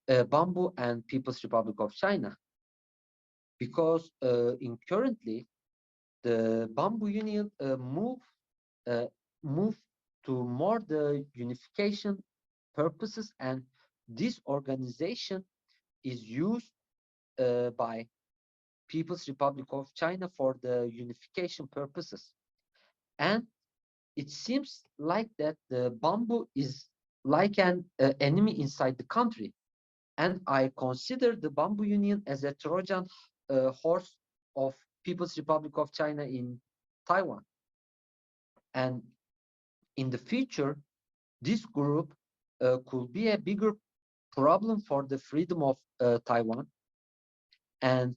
Bamboo and People's Republic of China, because in currently the Bamboo Union move to more the unification purposes, and this organization is used by People's Republic of China for the unification purposes. And it seems like that the Bamboo is like an enemy inside the country. And I consider the Bamboo Union as a Trojan horse of People's Republic of China in Taiwan. And in the future, this group could be a bigger problem for the freedom of Taiwan. And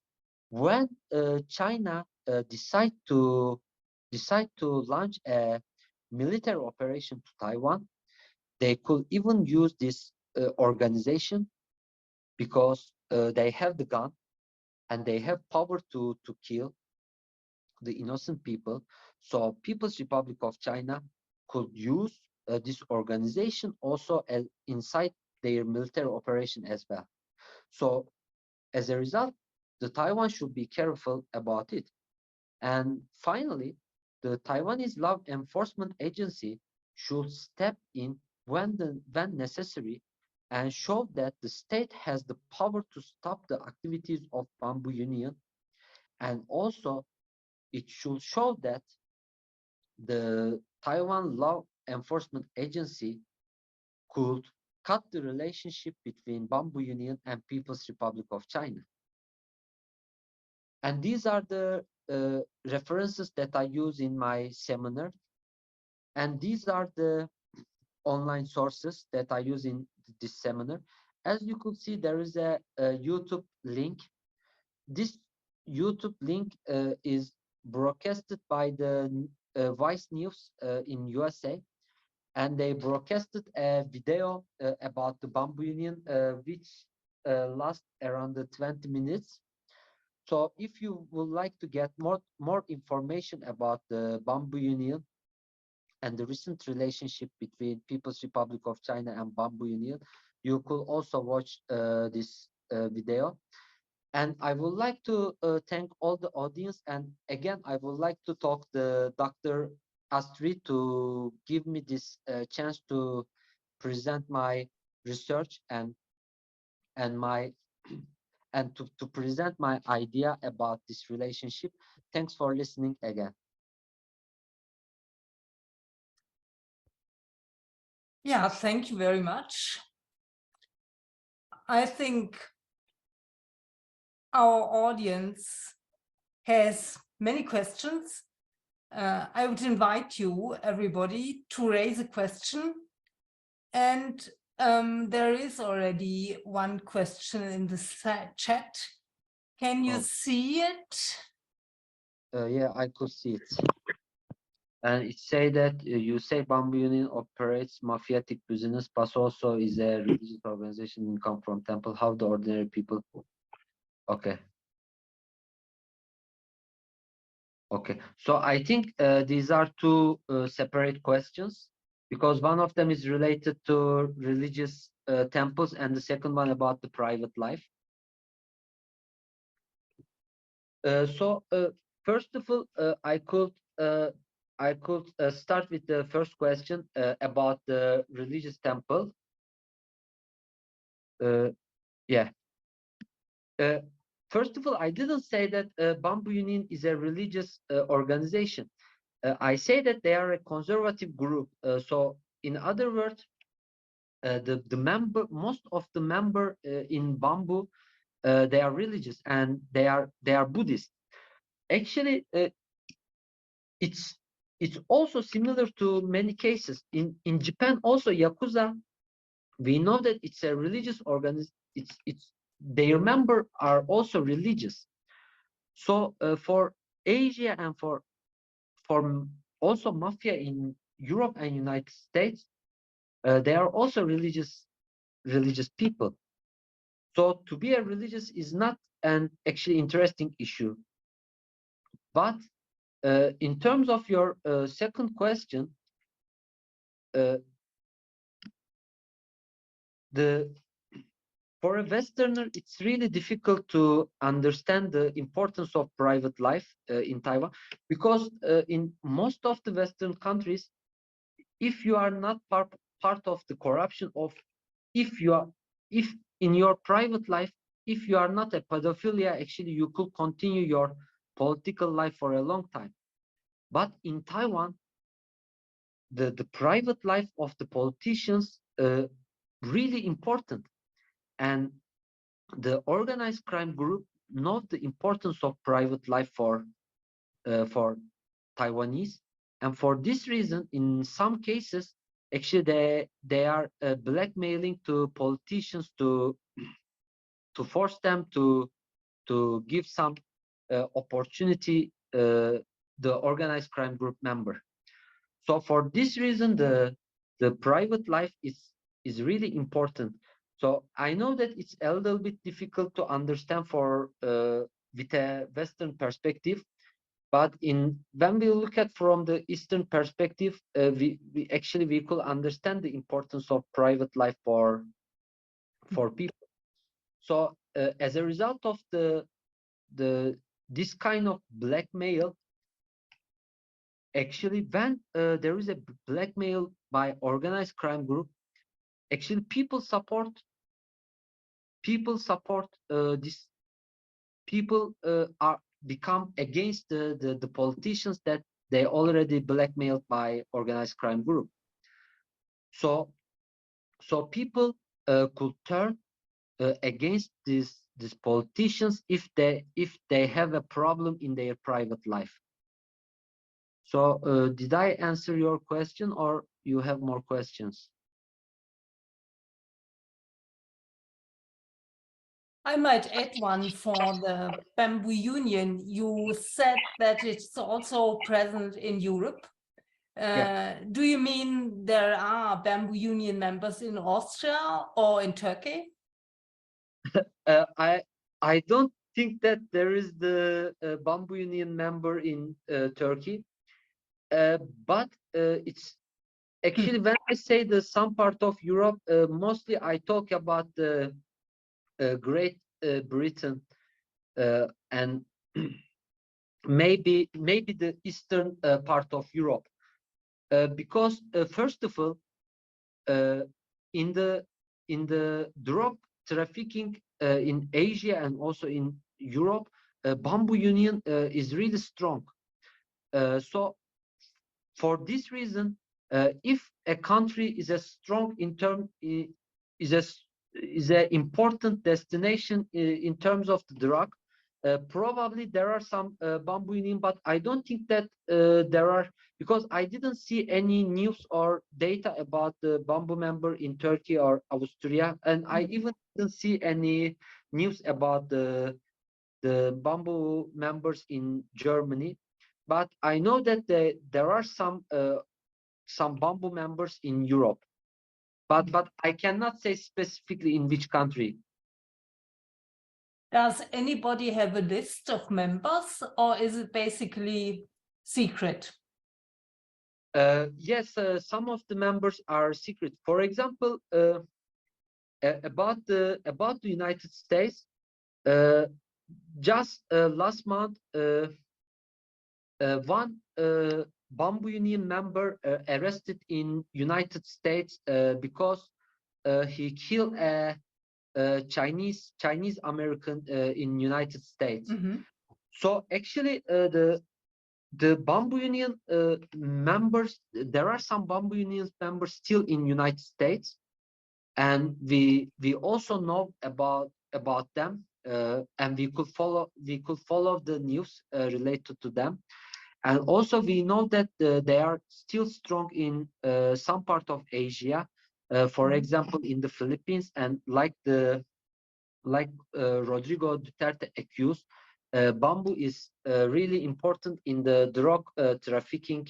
when China decide to launch a military operation to Taiwan, they could even use this organization because they have the gun and they have power to kill the innocent people. So People's Republic of China could use this organization also inside their military operation as well. So as a result, the Taiwan should be careful about it. And finally, the Taiwanese law enforcement agency should step in when necessary and show that the state has the power to stop the activities of Bamboo Union. And also, it should show that the Taiwan law enforcement agency could cut the relationship between Bamboo Union and People's Republic of China. And these are the references that I use in my seminar. And these are the online sources that I use in this seminar. As you could see, there is a YouTube link. This YouTube link is broadcasted by the Vice News in USA, and they broadcasted a video about the Bamboo Union, which lasts around 20 minutes. So if you would like to get more information about the Bamboo Union and the recent relationship between People's Republic of China and Bamboo Union, you could also watch this video. And I would like to thank all the audience. And again, I would like to talk to Dr. Astrid to give me this chance to present my research and my and to present my idea about this relationship. Thanks for listening again. Yeah, thank you very much. I think our audience has many questions. I would invite you, everybody, to raise a question. And there is already one question in the chat. Can you see it? Yeah, I could see it. And it say that you say Bamboo Union operates mafiatic business, but also is a religious organization income from temple. How the ordinary people? Okay. Okay. So I think these are two separate questions, because one of them is related to religious temples, and the second one about the private life. So first of all, I could start with the first question about the religious temple. Yeah. First of all, I didn't say that Bamboo Union is a religious organization. I say that they are a conservative group. So in other words, most of the member in Bamboo, they are religious, and they are Buddhist. Actually, it's also similar to many cases in Japan. Also, Yakuza, we know that it's a religious organization. It's their member are also religious. So for Asia and for also mafia in Europe and United States, they are also religious people. So to be a religious is not an actually interesting issue. But in terms of your second question, for a Westerner, it's really difficult to understand the importance of private life in Taiwan, because in most of the Western countries, if you are not part of the corruption of, if in your private life, if you are not a pedophilia, actually you could continue your political life for a long time. But in Taiwan, the private life of the politicians really important, and the organized crime group know the importance of private life for Taiwanese, and for this reason, in some cases, actually they are blackmailing to politicians to force them to give some opportunity the organized crime group member. So for this reason, the private life is really important. So I know that it's a little bit difficult to understand for with a Western perspective, but when we look at from the Eastern perspective, we could understand the importance of private life for people. So as a result of this kind of blackmail, actually when there is a blackmail by organized crime group, actually people support this. People are become against the politicians that they already blackmailed by organized crime group. So people could turn against these politicians if they have a problem in their private life. So did I answer your question, or you have more questions? I might add one for the Bamboo Union. You said that it's also present in Europe. Yeah. Do you mean there are Bamboo Union members in Austria or in Turkey? I don't think that there is the Bamboo Union member in Turkey, but it's actually when I say the some part of Europe, mostly I talk about the Great Britain and maybe the eastern part of Europe, because first of all, in the drug trafficking in Asia and also in Europe, Bamboo Union is really strong. So for this reason, if a country is a strong in term is a important destination in terms of the drug, probably there are some Bamboo Union, but I don't think that there are, because I didn't see any news or data about the Bamboo member in Turkey or Austria, and I even didn't see any news about the Bamboo members in Germany. but I know that there are some bamboo members in Europe, but I cannot say specifically in which country. Does anybody have a list of members, or is it basically secret? Yes, some of the members are secret. For example, about the United States, just last month, one bamboo union member arrested in United States because he killed a Chinese American in United States. Mm-hmm. So actually, the bamboo union members, there are some bamboo union members still in United States, and we also know about them, and we could follow the news related to them. And also we know that they are still strong in some part of Asia, for example in the Philippines, and like Rodrigo Duterte accused, bamboo is really important in the drug trafficking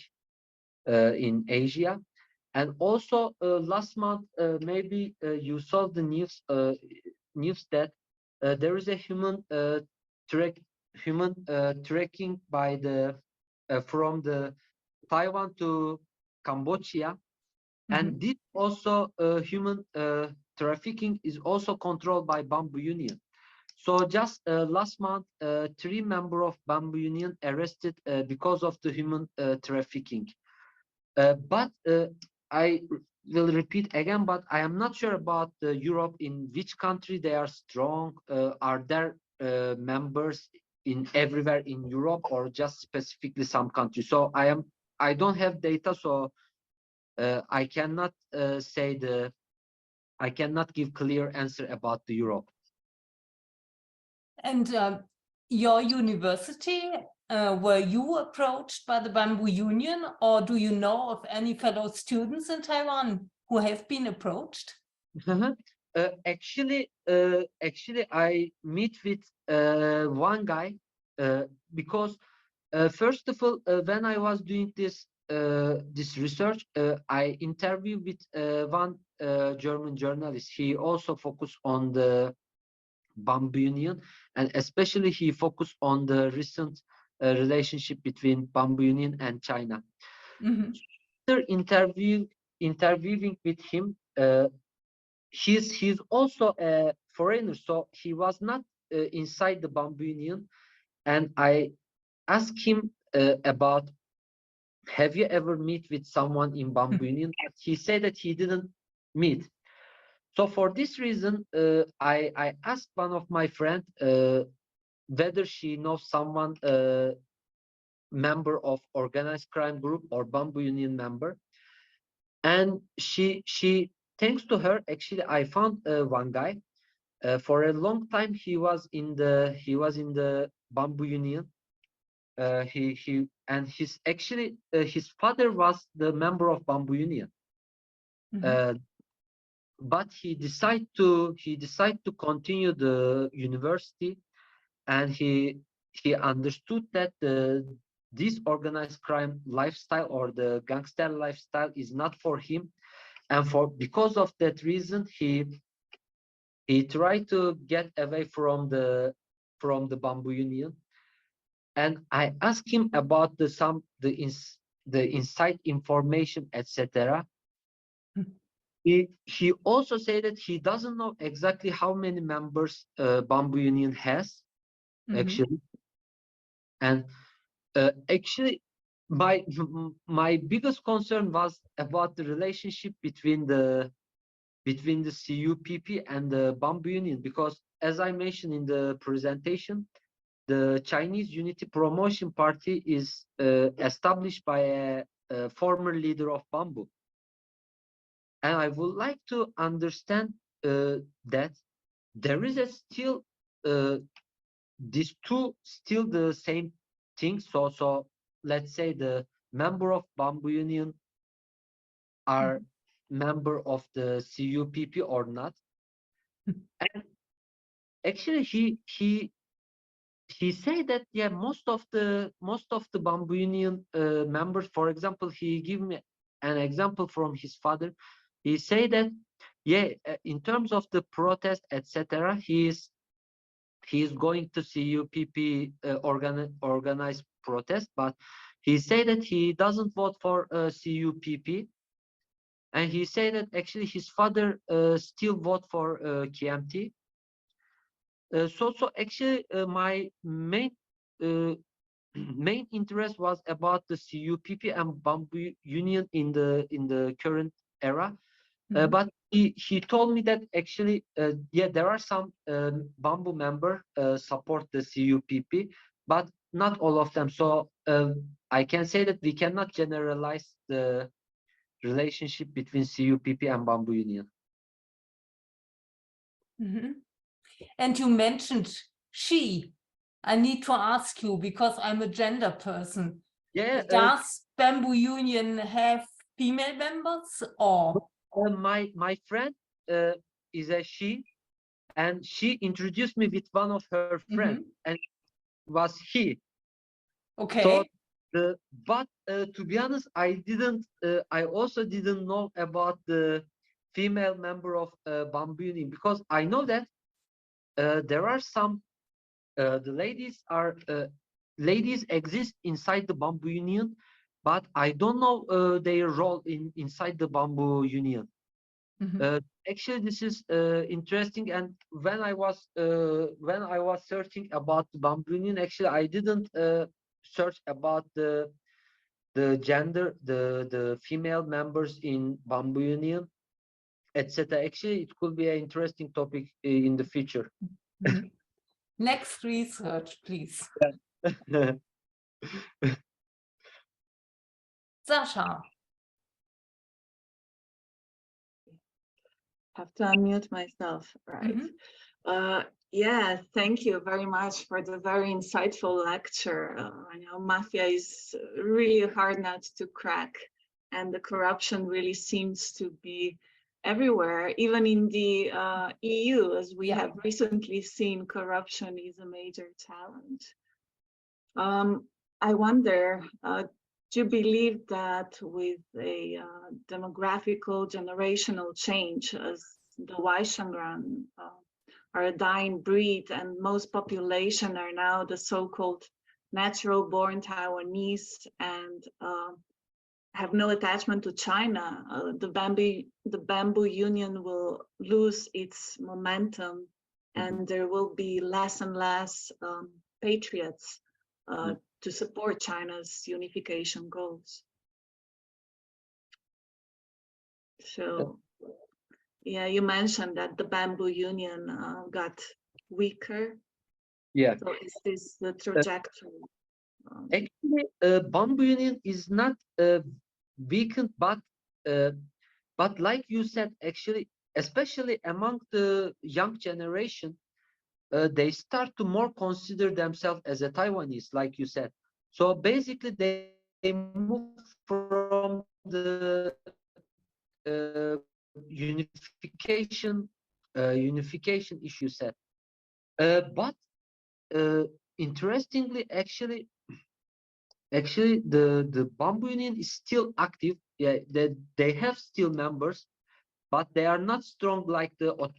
in Asia. And also last month, maybe you saw the news that there is a human trekking by the from the Taiwan to Cambodia, and this also human trafficking is also controlled by Bamboo Union. So just last month, 3 members of Bamboo Union arrested because of the human trafficking. But I will repeat again, but I am not sure about Europe, in which country they are strong. Are there members in everywhere in Europe, or just specifically some countries? So I don't have data, so I cannot I cannot give clear answer about the Europe. And your university, were you approached by the Bamboo Union, or do you know of any fellow students in Taiwan who have been approached? Actually, I meet with one guy because first of all, when I was doing this research, I interviewed with one German journalist. He also focused on the Bamboo Union, and especially he focused on the recent relationship between Bamboo Union and China. After interviewing with him, he's also a foreigner, so he was not inside the Bamboo Union, and I asked him about, have you ever meet with someone in Bamboo Union? But he said that he didn't meet. So for this reason, I asked one of my friend whether she knows someone member of organized crime group or Bamboo Union member, and she thanks to her, actually I found one guy. For a long time he was in the Bamboo Union. He and his actually his father was the member of Bamboo Union. But he decided to continue the university, and he understood that this organized crime lifestyle or the gangster lifestyle is not for him, and because of that reason he tried to get away from the Bamboo Union. And I asked him about the inside information, etc. He also said that he doesn't know exactly how many members Bamboo Union has, actually. And actually, my biggest concern was about the relationship between the CUPP and the Bamboo Union, because as I mentioned in the presentation, the Chinese Unity Promotion Party is established by a former leader of Bamboo. And I would like to understand that there is still these two still the same thing. So let's say the member of Bamboo Union are member of the CUPP or not. And actually he he said that yeah, most of the Bamboo Union members, for example, he gave me an example from his father. He said that yeah, in terms of the protest, etc., he is going to CUPP organized protest, but he said that he doesn't vote for CUPP, and he said that actually his father still vote for KMT. So actually my main uh, main interest was about the CUPP and Bamboo Union in the current era. But he told me that actually yeah, there are some Bamboo member support the CUPP, but not all of them. So I can say that we cannot generalize the relationship between CUPP and Bamboo Union. And you mentioned she. I need to ask you because I'm a gender person. Yeah, does Bamboo Union have female members or? my friend is a she, and she introduced me with one of her friends, and was he. Okay. So but to be honest, I also didn't know about the female member of Bamboo Union, because I know that there are some the ladies exist inside the Bamboo Union, but I don't know their role inside the Bamboo Union. Actually, this is interesting. And when I was searching about the Bamboo Union, actually I didn't search about the gender, the female members in Bamboo Union, etc. Actually, it could be an interesting topic in the future. Next research, please. Sasha. Have to unmute myself, right? Yeah, thank you very much for the very insightful lecture. I know mafia is really a hard nut to crack, and the corruption really seems to be everywhere, even in the EU, as we have recently seen, corruption is a major challenge. I wonder, do you believe that with a demographical generational change, as the Waishangran are a dying breed and most population are now the so-called natural born Taiwanese and have no attachment to China, the Bamboo Union will lose its momentum, and there will be less and less patriots to support China's unification goals. So, yeah, you mentioned that the Bamboo Union got weaker. Yeah. So is this the trajectory? Actually, Bamboo Union is not weakened, but like you said, actually, especially among the young generation, they start to more consider themselves as a Taiwanese, like you said. So basically, they move from the unification issue set. But interestingly, actually, the Bamboo Union is still active. Yeah, they have still members, but they are not strong like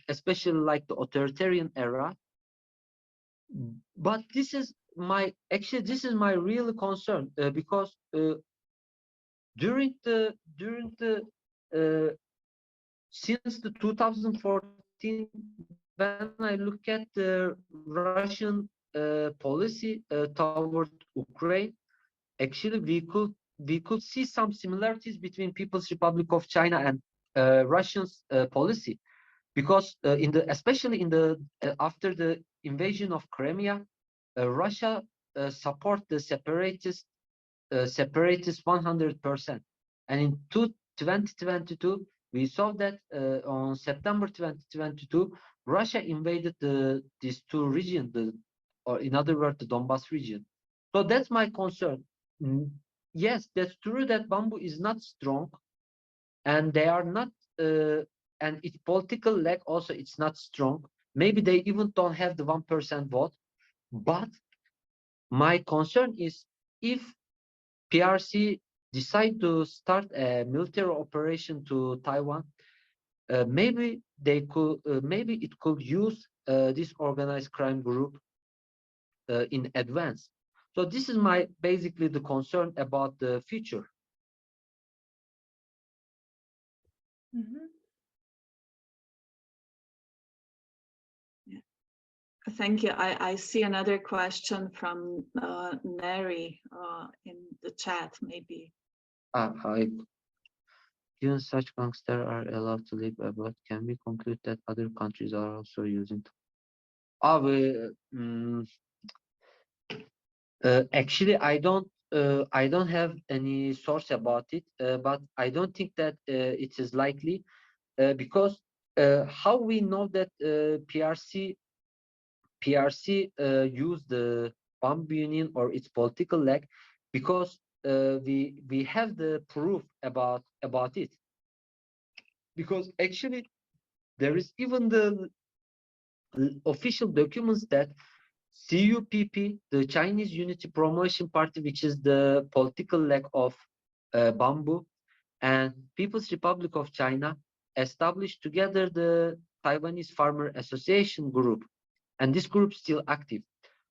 especially like the authoritarian era. But this is my real concern, because during the since the 2014, when I look at the Russian policy toward Ukraine, actually we could see some similarities between People's Republic of China and Russia's policy, because especially in the after the invasion of Crimea, Russia support the separatists 100%, and in 2022 we saw that on September 2022 Russia invaded these two regions, or in other words the Donbas region. So that's my concern. Yes, that's true that Bamboo is not strong, and they are not and its political leg also, it's not strong. Maybe they even don't have the 1% vote, but My concern is if PRC decide to start a military operation to Taiwan, maybe they could, maybe it could use this organized crime group in advance. So this is my basically the concern about the future. Yeah. Thank you. I see another question from Neri in the chat, maybe. Given such gangsters are allowed to live abroad, can we conclude that other countries are also using? Actually, I don't have any source about it, but I don't think that it is likely because how we know that PRC used the Bamboo Union or its political leg, because we have the proof about it, because actually there is even the official documents that CUPP, the Chinese Unity Promotion Party, which is the political leg of Bamboo, and People's Republic of China established together the Taiwanese Farmer Association group, and this group is still active.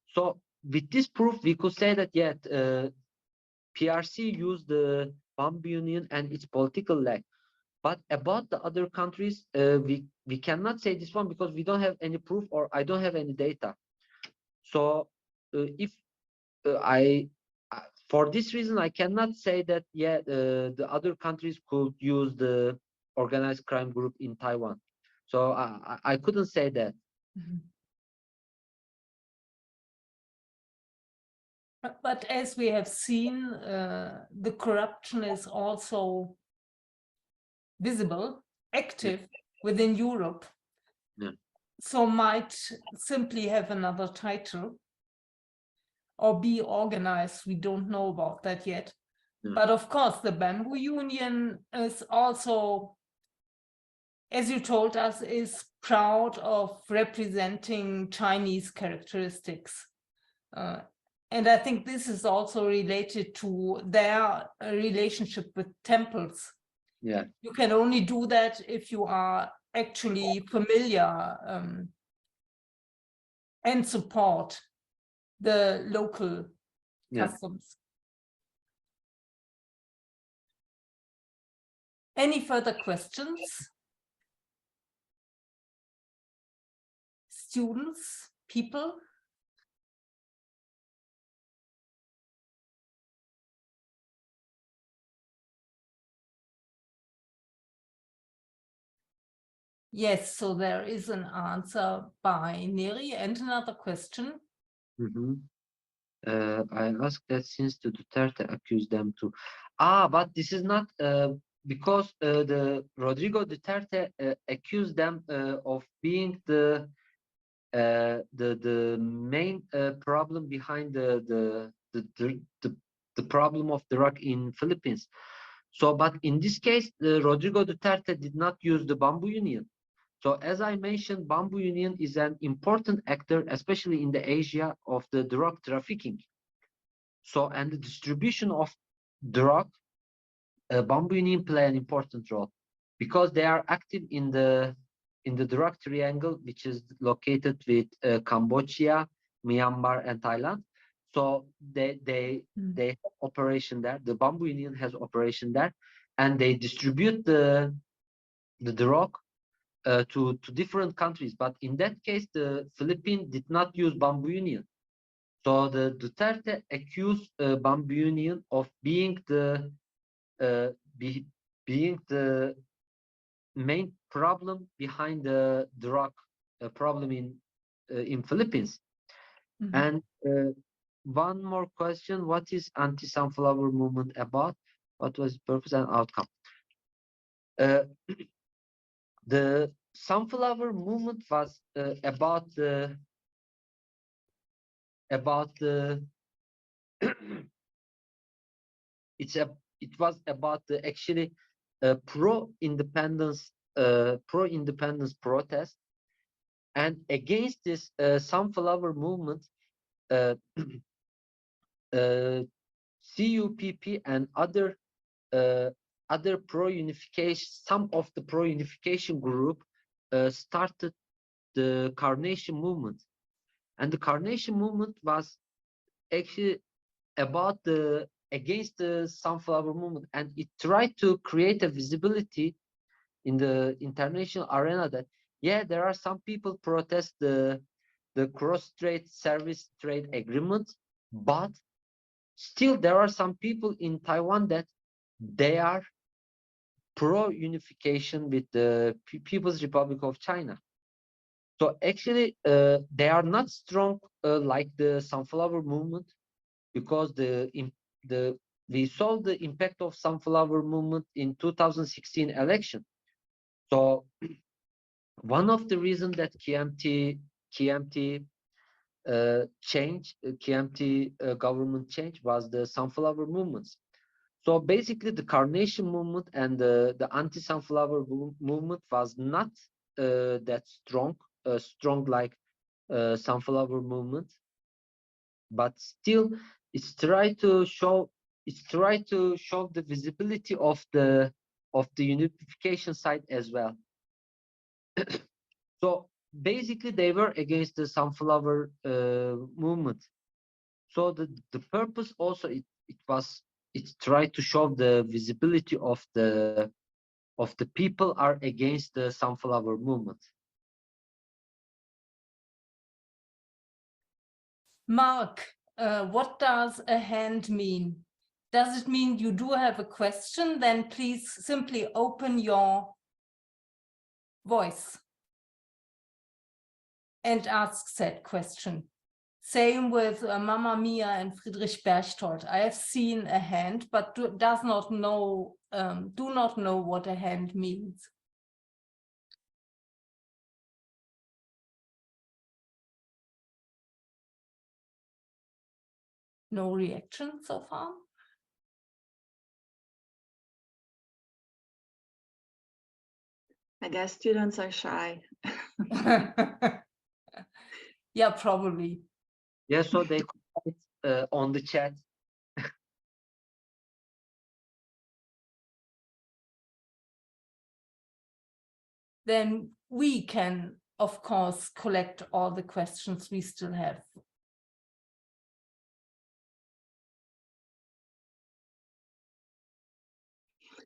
So with this proof, we could say that PRC used the Bamboo Union and its political leg. But about the other countries, we cannot say this one because we don't have any proof, or I don't have any data. So if for this reason, I cannot say that the other countries could use the organized crime group in Taiwan. So I couldn't say that. But as we have seen, the corruption is also visible, active within Europe. Yeah. So might simply have another title or be organized. We don't know about that yet. Yeah. But of course, the Bamboo Union is also, as you told us, is proud of representing Chinese characteristics. And I think this is also related to their relationship with temples. Yeah. You can only do that if you are actually familiar and support the local customs. Any further questions? Students, people? Yes, so there is an answer by Neri and another question. I asked that since the Duterte accused them to. But this is not because the Rodrigo Duterte accused them of being the main problem behind the problem of the drug in Philippines. So, but in this case, Rodrigo Duterte did not use the Bamboo Union. So as I mentioned, Bamboo Union is an important actor, especially in the Asia of the drug trafficking. So, and the distribution of drug, Bamboo Union play an important role because they are active in the drug triangle, which is located with Cambodia, Myanmar, and Thailand. So they have operation there. The Bamboo Union has operation there, and they distribute the drug to different countries. But in that case, the Philippines did not use Bamboo Union. So the Duterte accused Bamboo Union of being the main problem behind the drug problem in Philippines. And one more question: what is anti-sunflower movement about? What was its purpose and outcome? The sunflower movement was about the it was about the actually pro-independence protest, and against this sunflower movement CUPP and other pro-unification, some of the pro-unification group started the Carnation movement, and the Carnation movement was actually about against the sunflower movement, and it tried to create a visibility in the international arena that there are some people protest the cross-strait service trade agreement, but still there are some people in Taiwan that they are pro-unification with the People's Republic of China. So actually they are not strong like the sunflower movement, because we saw the impact of sunflower movement in 2016 election. So one of the reasons that KMT government change was the sunflower movements. So basically the Carnation movement and the anti-sunflower movement was not that strong like sunflower movement, but still it's tried to show the visibility of the unification side as well. So basically they were against the sunflower movement. So the purpose also it tried to show the visibility of the people are against the sunflower movement. Mark, what does a hand mean? Does it mean you do have a question? Then please simply open your voice and ask said question. Same with Mamma Mia and Friedrich Berchtold. I have seen a hand, but do not know what a hand means. No reaction so far? I guess students are shy. Yeah, probably. Yeah, so they comment on the chat. Then we can, of course, collect all the questions we still have.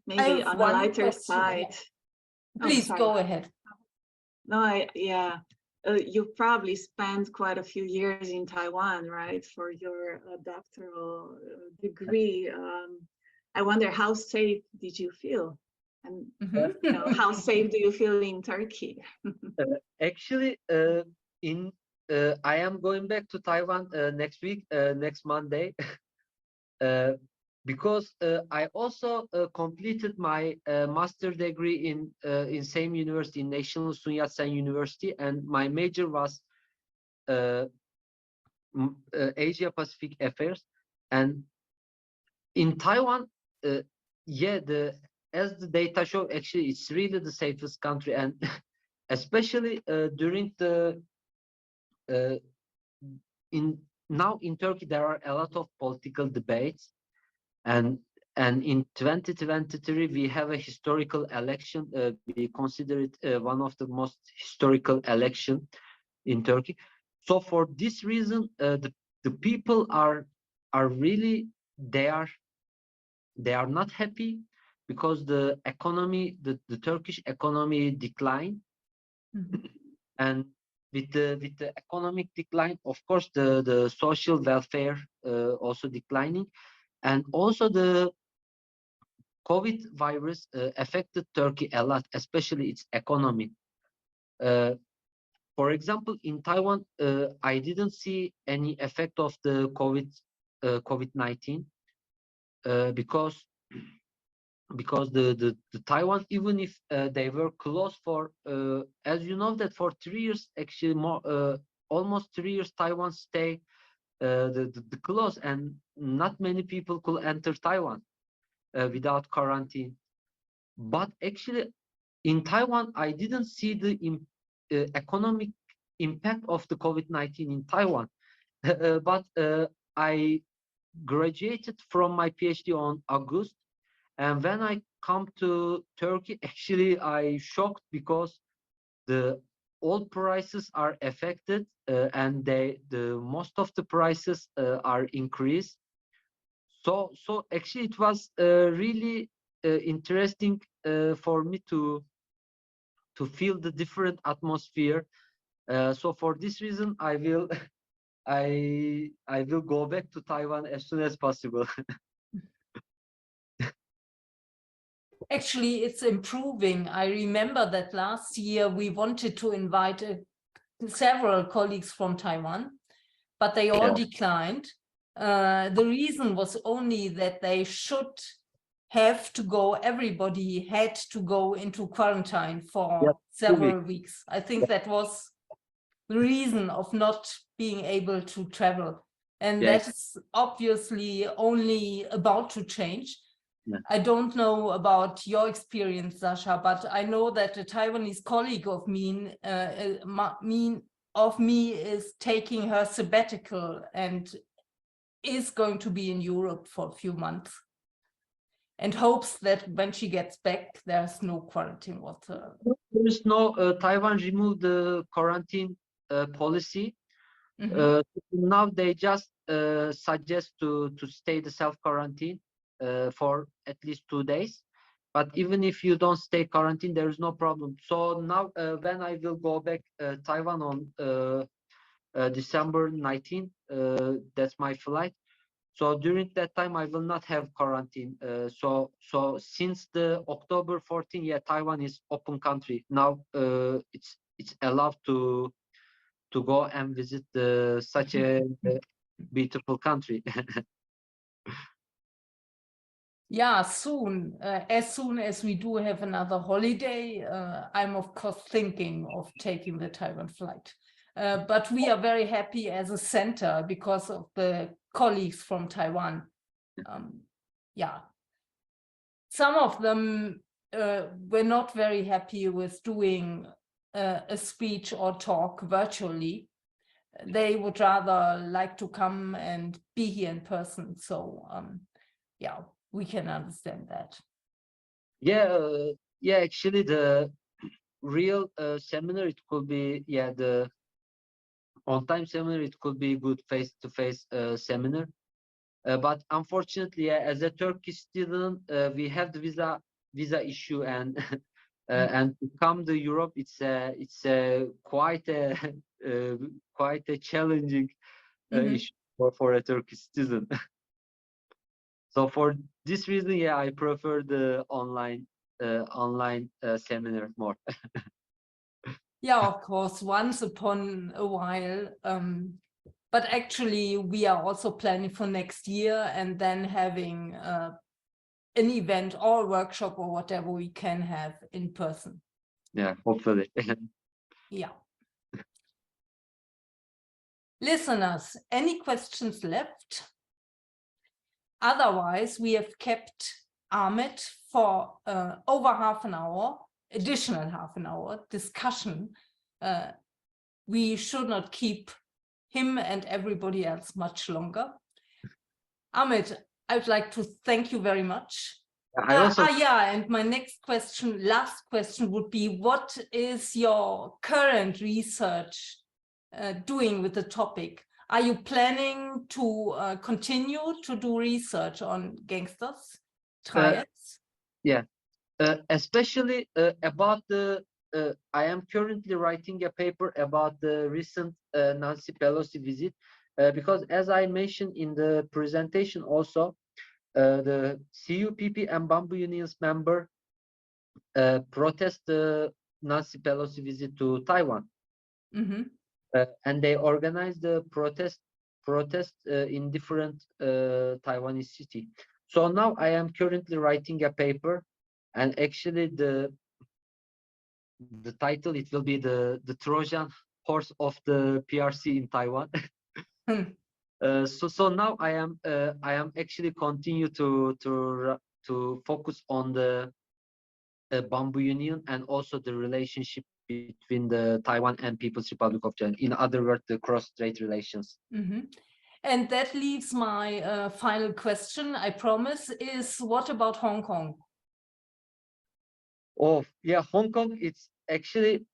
Maybe on a lighter side. Please go ahead. No, you probably spent quite a few years in Taiwan, right, for your doctoral degree. I wonder, how safe did you feel? And how safe do you feel in Turkey? Actually, I am going back to Taiwan next week, next Monday, because I also completed my master degree in same university, in National Sun Yat-sen University, and my major was Asia Pacific Affairs. And in Taiwan, as the data show, actually it's really the safest country, and especially during now in Turkey there are a lot of political debates, and in 2023 we have a historical election. We consider it one of the most historical election in Turkey. So for this reason, the people are really, they are not happy, because the economy, the Turkish economy declined. And with the economic decline, of course, the social welfare also declining, and also the COVID virus affected Turkey a lot, especially its economy. For example, in Taiwan, I didn't see any effect of the COVID-19 because the Taiwan, even if they were closed for, as you know, that for 3 years, actually almost 3 years, Taiwan stay the close, and not many people could enter Taiwan without quarantine. But actually, in Taiwan, I didn't see the economic impact of the COVID-19 in Taiwan. But graduated from my PhD on August, and when I come to Turkey, actually I shocked because the all prices are affected, and the most of the prices are increased. So actually it was really interesting for me to feel the different atmosphere. So for this reason, I will I will go back to Taiwan as soon as possible. Actually, it's improving. I remember that last year we wanted to invite several colleagues from Taiwan, but they all declined. The reason was only that they should have to go, everybody had to go into quarantine for several weeks. I think that was the reason of not being able to travel. And that's obviously only about to change. I don't know about your experience, Sasha, but I know that a Taiwanese colleague of me is taking her sabbatical and is going to be in Europe for a few months and hopes that when she gets back, there's no quarantine whatsoever. There is no Taiwan removed the quarantine policy. Now they just suggest to stay the self-quarantine for at least 2 days. But even if you don't stay quarantine, there is no problem. So now when I will go back Taiwan on December 19, that's my flight. So during that time, I will not have quarantine. So since the October 14, yeah, Taiwan is open country. Now it's allowed to go and visit such a beautiful country. Yeah, soon. As soon as we do have another holiday, I'm of course thinking of taking the Taiwan flight. But we are very happy as a center because of the colleagues from Taiwan. Yeah, some of them were not very happy with doing a speech or talk virtually. They would rather like to come and be here in person. So yeah, we can understand that. Yeah, actually the real seminar, it could be, the on-time seminar, it could be good face-to-face seminar. But unfortunately, as a Turkish student, we have the visa issue, and and to come to Europe, it's quite a quite a challenging issue for a Turkish student. So for this reason, yeah, I prefer the online seminar more. Yeah, of course, once upon a while. But actually, we are also planning for next year and then having an event or a workshop or whatever we can have in person. Yeah, hopefully. Yeah. Listeners, any questions left? Otherwise, we have kept Ahmet for over half an hour, additional half an hour discussion. We should not keep him and everybody else much longer. Ahmet, I would like to thank you very much. Yeah, and my next question, last question would be, what is your current research doing with the topic? Are you planning to continue to do research on gangsters, triads? Yeah, especially about the, I am currently writing a paper about the recent Nancy Pelosi visit, because as I mentioned in the presentation also, the CUPP and Bamboo Union's member protest the Nancy Pelosi visit to Taiwan. And they organized the protest in different Taiwanese city. So now I am currently writing a paper, and actually the title, it will be the Trojan horse of the PRC in Taiwan. So now I am actually continue to focus on the Bamboo Union and also the relationship between the Taiwan and People's Republic of China. In other words, the cross-strait relations. And that leaves my final question, I promise, is what about Hong Kong? Oh, yeah, Hong Kong, it's actually,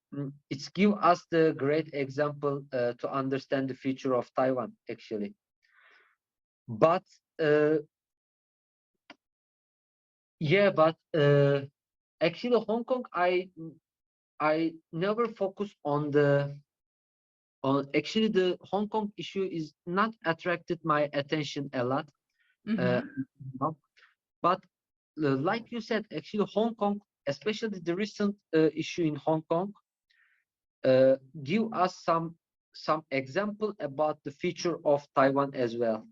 it's give us the great example to understand the future of Taiwan, actually. But, yeah, but actually Hong Kong, I never focus on actually the Hong Kong issue is not attracted my attention a lot. No. But like you said, actually Hong Kong, especially the recent issue in Hong Kong, give us some example about the future of Taiwan as well.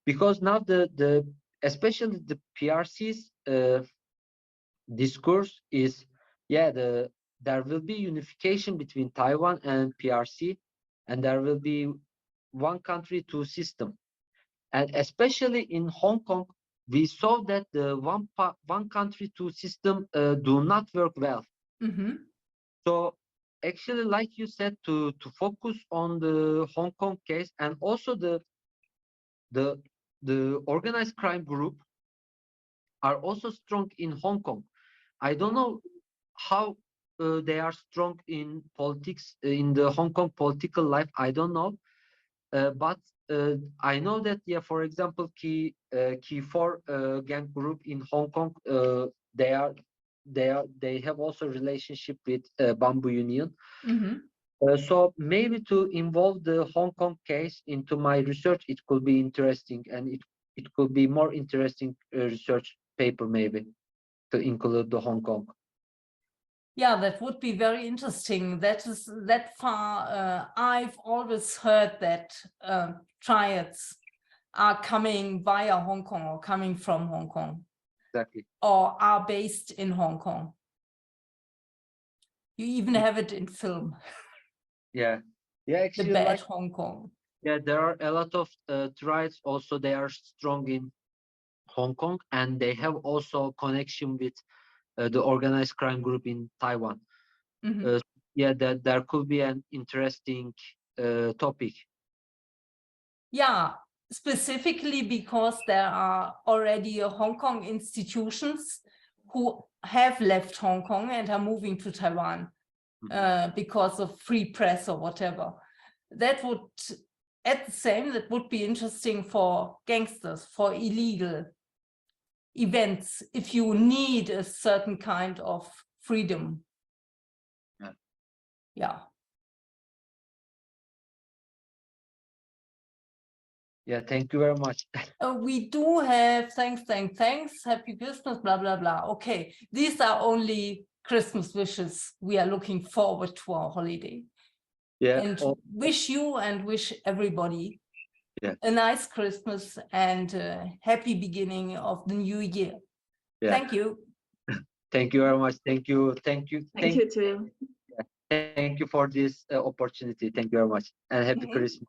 Because now the especially the PRC's discourse is, yeah, there will be unification between Taiwan and PRC, and there will be one country, two system. And especially in Hong Kong, we saw that the one country, two system do not work well. So actually, like you said, to focus on the Hong Kong case, and also the organized crime group are also strong in Hong Kong. I don't know how they are strong in politics, in the Hong Kong political life. I don't know, but I know that, yeah, for example, Key 4 gang group in Hong Kong, they have also relationship with Bamboo Union. So maybe to involve the Hong Kong case into my research, it could be interesting, and it could be more interesting research paper maybe to include the Hong Kong. Yeah, that would be very interesting. That is that far. I've always heard that triads are coming via Hong Kong or coming from Hong Kong. Exactly. Or are based in Hong Kong. You even have it in film. Yeah, yeah. Actually, The Bad like, Hong Kong. yeah, there are a lot of triads. Also, they are strong in Hong Kong, and they have also connection with the organized crime group in Taiwan. Yeah, that there could be an interesting topic. Yeah, specifically because there are already Hong Kong institutions who have left Hong Kong and are moving to Taiwan because of free press or whatever. That would, at the same, that would be interesting for gangsters, for illegal events, if you need a certain kind of freedom. Yeah. Yeah, thank you very much. We do have thanks, happy Christmas, blah, blah, blah. Okay, these are only Christmas wishes. We are looking forward to our holiday. Yeah. And wish you and wish everybody a nice Christmas and a happy beginning of the new year. Yeah. Thank you. Thank you very much. Thank you. Thank you. Thank you too. Thank you for this opportunity. Thank you very much. And happy Christmas.